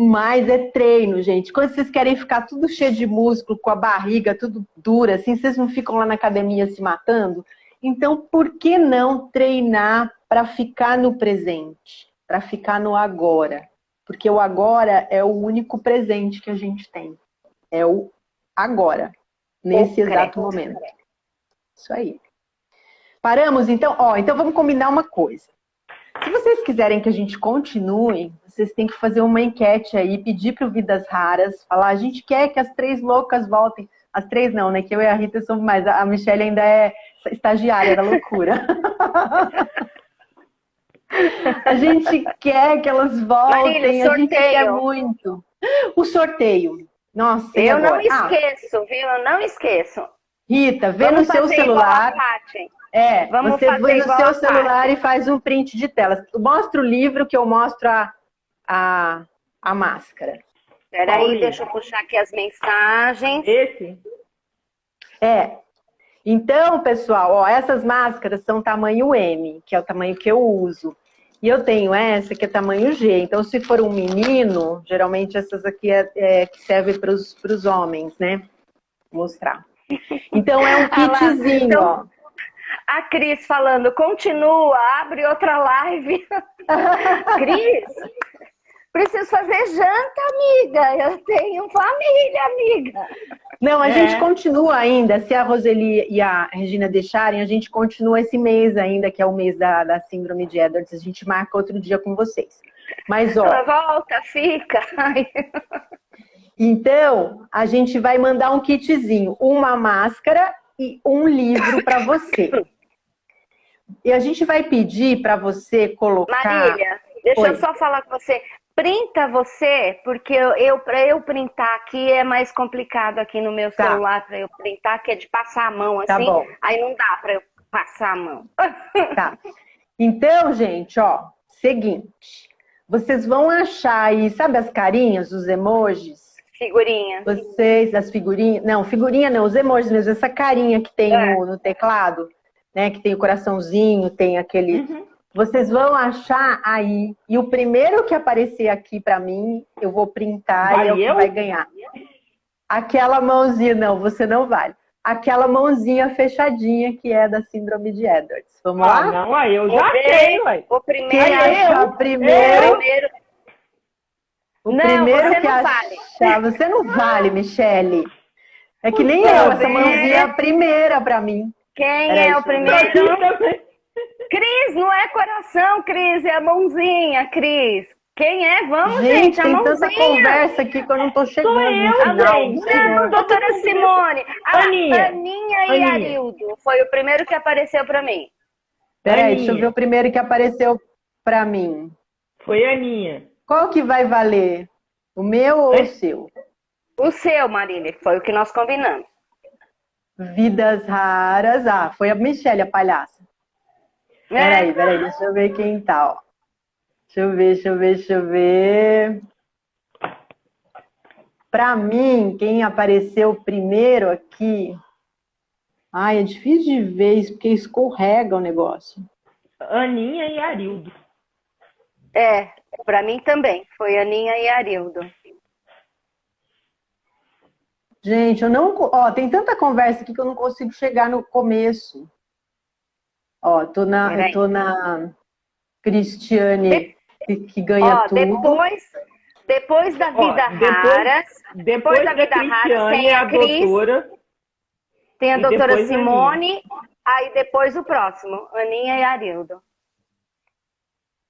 Mas é treino, gente. Quando vocês querem ficar tudo cheio de músculo, com a barriga tudo dura, assim, vocês não ficam lá na academia se matando? Então, por que não treinar para ficar no presente? Para ficar no agora? Porque o agora é o único presente que a gente tem. É o agora, nesse exato momento. Isso aí. Paramos, então? Então vamos combinar uma coisa. Se vocês quiserem que a gente continue, vocês têm que fazer uma enquete aí, pedir para o Vidas Raras, falar, a gente quer que as 3 loucas voltem. As 3 não, né? Que eu e a Rita somos mais. A Michelle ainda é estagiária da loucura. A gente quer que elas voltem, Marília, a gente quer muito. O sorteio. Nossa, eu não esqueço, viu? Eu não esqueço. Rita, vê no seu celular. Vamos você fazer vai no igual seu a celular Paty. e faz um print de tela. Mostra o livro que eu mostro a máscara. Peraí, deixa eu puxar aqui as mensagens. Esse? Então, pessoal, essas máscaras são tamanho M, que é o tamanho que eu uso. E eu tenho essa que é tamanho G. Então, se for um menino, geralmente essas aqui que servem para os homens, né? Vou mostrar. Então, é um kitzinho, então, a Cris falando, continua, abre outra live. Cris, preciso fazer janta, amiga. Eu tenho família, amiga. Não, a gente continua ainda. Se a Roseli e a Regina deixarem, a gente continua esse mês ainda, que é o mês da Síndrome de Edwards. A gente marca outro dia com vocês. Mas, volta, fica. Então, a gente vai mandar um kitzinho, uma máscara e um livro para você. E a gente vai pedir para você colocar... Marília, deixa eu só falar com você. Printa você, porque para eu printar aqui é mais complicado aqui no meu celular, para eu printar, que é de passar a mão assim. Tá bom. Aí não dá para eu passar a mão. Tá. Então, gente, seguinte. Vocês vão achar aí, sabe as carinhas, os emojis? Figurinha. As figurinhas. Não, figurinha não, os emojis mesmo. Essa carinha que tem no teclado, né? Que tem o coraçãozinho, tem aquele. Vocês vão achar aí. E o primeiro que aparecer aqui pra mim, eu vou printar e é o que vai ganhar. Aquela mãozinha, não, você não vale. Aquela mãozinha fechadinha que é da Síndrome de Edwards. Vamos lá? Não, aí eu já sei, ué. O primeiro. Quem achar primeiro. O primeiro você que não achar. Você não vale, Michele. É que nem eu, essa mãozinha é a primeira pra mim. Quem é o primeiro? Cris, não é coração, Cris, é a mãozinha, Cris. Quem é? Vamos, gente, a tem mãozinha. Tanta conversa aqui que eu não tô chegando. Sou eu, Não, doutora Simone. Aninha e Arildo. Foi o primeiro que apareceu pra mim. Peraí, deixa eu ver o primeiro que apareceu pra mim. Foi a Aninha. Qual que vai valer? O meu ou o seu? O seu, Marília, foi o que nós combinamos. Vidas raras. Foi a Michele, a palhaça. Peraí, deixa eu ver quem tá, ó. Deixa eu ver. Pra mim, quem apareceu primeiro aqui... é difícil de ver isso, porque escorrega o negócio. Aninha e Arildo. Pra mim também. Foi Aninha e Arildo. Gente, eu não... tem tanta conversa aqui que eu não consigo chegar no começo. Eu tô na Cristiane, que ganha tudo. Depois da Vida Raras. Depois da Vida Raras tem a Cris. Doutora. Tem a doutora Simone. Aí depois o próximo. Aninha e Arildo.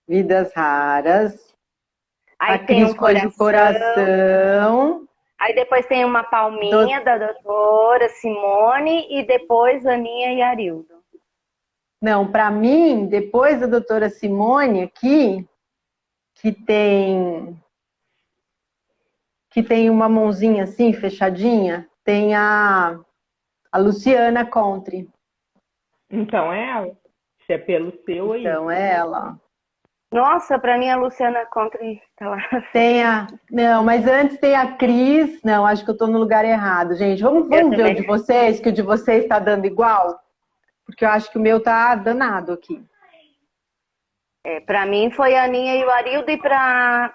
Vidas raras. Aí a tem Cris pôs o coração. Aí depois tem uma palminha da doutora Simone. E depois Aninha e Arildo. Não, para mim, depois da doutora Simone aqui, que tem uma mãozinha assim, fechadinha, tem a Luciana Contri. Então é ela. Se é pelo seu aí. Então é ela. Nossa, pra mim a Luciana Contri tá lá. Não, mas antes tem a Cris. Não, acho que eu tô no lugar errado, gente. Vamos ver também. o de vocês, que o de vocês tá dando igual? Porque eu acho que o meu tá danado aqui. Pra mim foi a Aninha e o Arildo, e pra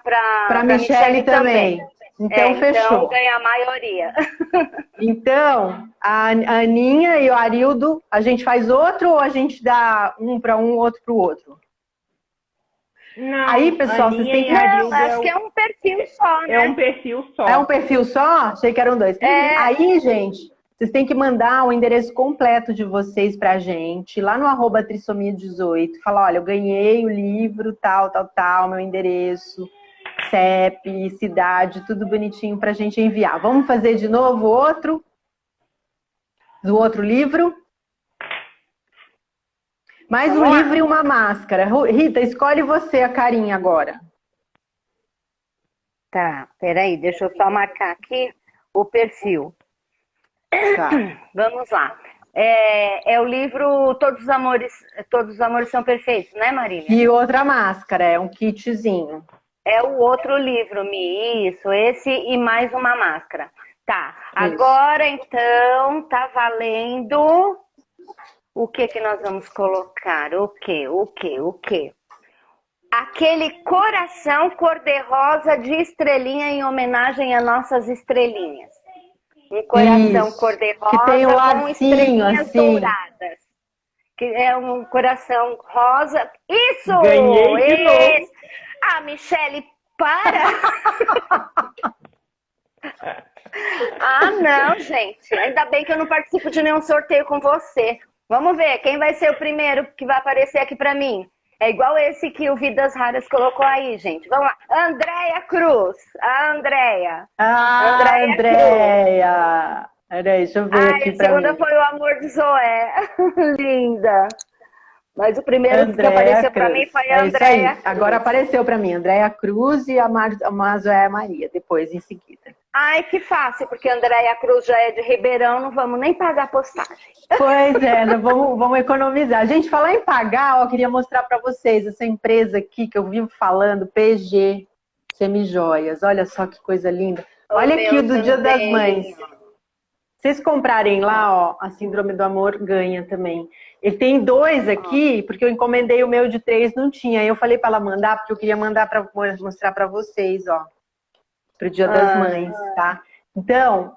Michele também. Então, fechou. Então ganha a maioria. Então, a Aninha e o Arildo, a gente faz outro ou a gente dá um para um, outro para o outro? Não, aí, pessoal, vocês têm que... Não, acho que é um perfil só, né? É um perfil só. É um perfil só? Achei que eram dois. Aí, gente, vocês têm que mandar o endereço completo de vocês pra gente, lá no @trissomia18. Falar, olha, eu ganhei o livro, tal, meu endereço, CEP, cidade, tudo bonitinho pra gente enviar. Vamos fazer de novo outro? Do outro livro? Mais um livro e uma máscara. Rita, escolhe você a carinha agora. Tá, peraí, deixa eu só marcar aqui o perfil. Tá. Vamos lá. É o livro Todos os Amores São Perfeitos, né, Marília? E outra máscara, é um kitzinho. É o outro livro, isso, esse e mais uma máscara. Tá, Isso. Agora então tá valendo... O que nós vamos colocar? O quê? Aquele coração cor-de-rosa de estrelinha em homenagem a nossas estrelinhas. Um coração cor-de-rosa que tem um com estrelinhas assim. douradas. Que é um coração rosa. Isso! Ganhei de novo. Ah, Michele, para! Ah, não, gente. Ainda bem que eu não participo de nenhum sorteio com você. Vamos ver, quem vai ser o primeiro que vai aparecer aqui pra mim? É igual esse que o Vidas Raras colocou aí, gente. Vamos lá. Andréia Cruz. A Andréia. Andréia. Peraí, deixa eu ver aqui pra mim. A segunda foi o Amor de Zoé. Linda. Mas o primeiro Andréia que apareceu Cruz. pra mim foi a Andréia Cruz. Agora apareceu pra mim, Andréia Cruz e a Zoé Maria, depois, em seguida. Ai, que fácil, porque a Andréia Cruz já é de Ribeirão, não vamos nem pagar postagem. Pois é, vamos economizar. Gente, falar em pagar, eu queria mostrar para vocês essa empresa aqui que eu vivo falando, PG Semijoias. Olha só que coisa linda. Olha aqui o do Dia das Mães. Vocês comprarem lá, ó, a Síndrome do Amor ganha também. Ele tem 2 aqui, porque eu encomendei o meu de 3, não tinha. Aí eu falei para ela mandar, porque eu queria mandar para mostrar para vocês, ó. Pro Dia das Mães, tá? Então,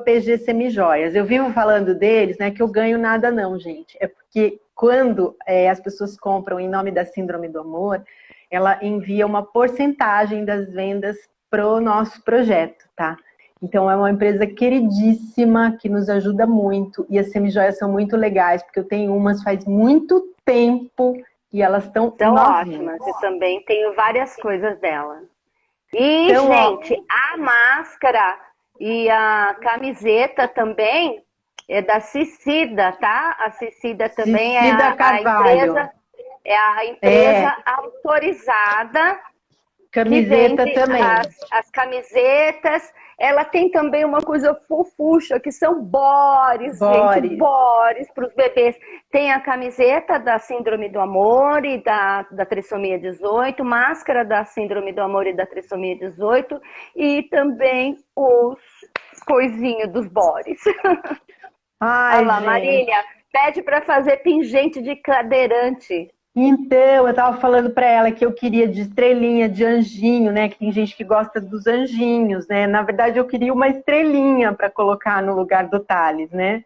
@PG Semijoias. Eu vivo falando deles, né, que eu ganho nada não, gente. É porque quando as pessoas compram em nome da Síndrome do Amor, ela envia uma porcentagem das vendas pro nosso projeto, tá? Então, é uma empresa queridíssima, que nos ajuda muito. E as semijoias são muito legais, porque eu tenho umas faz muito tempo e elas estão ótimas. Eu também tenho várias coisas dela. E, então, gente, a máscara e a camiseta também é da Cicida, tá? A Cicida também Cicida é a empresa autorizada. Camiseta também. As camisetas. Ela tem também uma coisa fofucha, que são bores, gente, bores para os bebês. Tem a camiseta da Síndrome do Amor e da Trissomia 18, máscara da Síndrome do Amor e da Trissomia 18, e também os coisinhos dos bores. Ai, olha lá, gente. Marília, pede para fazer pingente de cadeirante. Então, eu tava falando para ela que eu queria de estrelinha, de anjinho, né? Que tem gente que gosta dos anjinhos, né? Na verdade, eu queria uma estrelinha para colocar no lugar do Thales, né?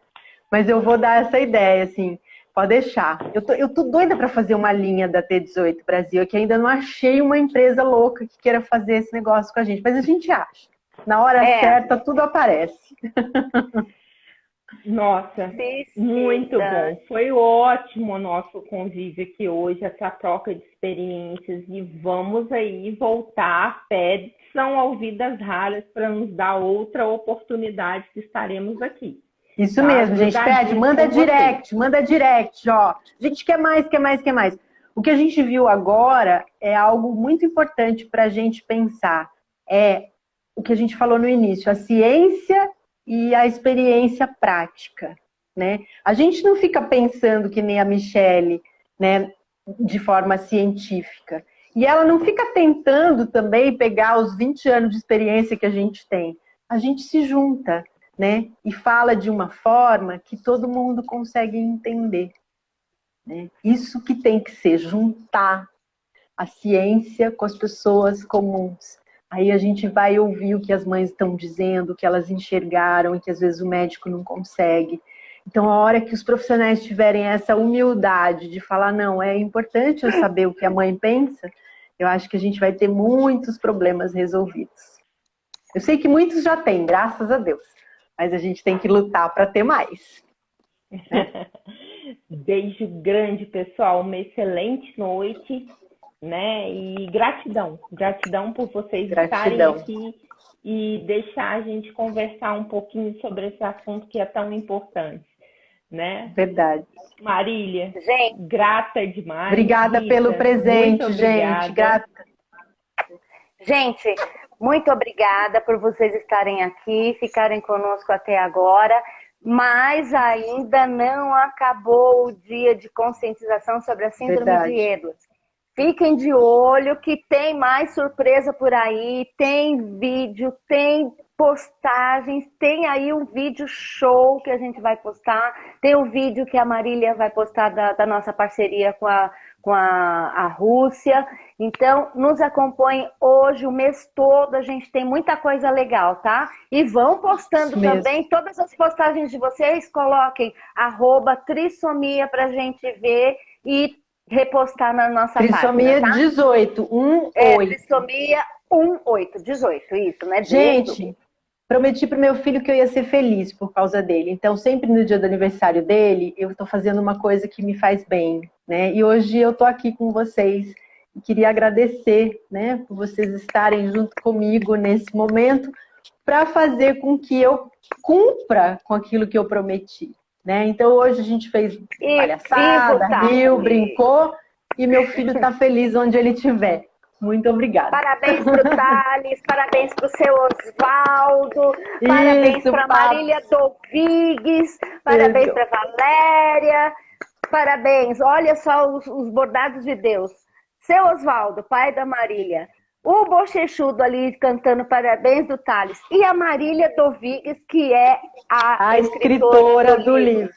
Mas eu vou dar essa ideia, assim, pode deixar. Eu tô doida para fazer uma linha da T18 Brasil, que ainda não achei uma empresa louca que queira fazer esse negócio com a gente, mas a gente acha. Na hora certa, tudo aparece. Nossa, muito bom. Foi ótimo o nosso convívio aqui hoje, essa troca de experiências. E vamos aí voltar, peçam ao Vidas Raras para nos dar outra oportunidade que estaremos aqui. Isso mesmo, gente. Pede, manda direct, ó. A gente quer mais. O que a gente viu agora é algo muito importante para a gente pensar. É o que a gente falou no início, a ciência e a experiência prática, né? A gente não fica pensando que nem a Michele, né, de forma científica. E ela não fica tentando também pegar os 20 anos de experiência que a gente tem. A gente se junta, né? E fala de uma forma que todo mundo consegue entender, né? Isso que tem que ser, juntar a ciência com as pessoas comuns. Aí a gente vai ouvir o que as mães estão dizendo, o que elas enxergaram e que às vezes o médico não consegue. Então, a hora que os profissionais tiverem essa humildade de falar, não, é importante eu saber o que a mãe pensa, eu acho que a gente vai ter muitos problemas resolvidos. Eu sei que muitos já têm, graças a Deus, mas a gente tem que lutar para ter mais. Beijo grande, pessoal. Uma excelente noite, né? E gratidão. Gratidão por vocês estarem aqui e deixar a gente conversar um pouquinho sobre esse assunto que é tão importante, né? Verdade. Marília, gente, grata demais. Obrigada Rita, pelo presente, gente. Grata. Gente, muito obrigada por vocês estarem aqui, ficarem conosco até agora. Mas ainda não acabou o dia de conscientização sobre a síndrome de Edwards. Fiquem de olho que tem mais surpresa por aí, tem vídeo, tem postagens, tem aí um vídeo show que a gente vai postar, tem o vídeo que a Marília vai postar da nossa parceria com a Rússia. Então, nos acompanhem hoje, o mês todo, a gente tem muita coisa legal, tá? E vão postando também, todas as postagens de vocês, coloquem @trissomia pra gente ver e repostar na nossa Trissomia página, tá? 18, 18. Trissomia 18, isso, né? Gente, prometi pro meu filho que eu ia ser feliz por causa dele. Então, sempre no dia do aniversário dele, eu estou fazendo uma coisa que me faz bem, né? E hoje eu estou aqui com vocês. E queria agradecer, né, por vocês estarem junto comigo nesse momento para fazer com que eu cumpra com aquilo que eu prometi, né? Então, hoje a gente fez palhaçada, riu, brincou e meu filho está feliz onde ele estiver. Muito obrigada. Parabéns para o Thales, parabéns para o seu Osvaldo, parabéns para a Marília Dovigues, parabéns para a Valéria, parabéns. Olha só os bordados de Deus. Seu Osvaldo, pai da Marília, o Bochechudo ali cantando parabéns do Thales e a Marília Dovigues, que é a escritora do livro.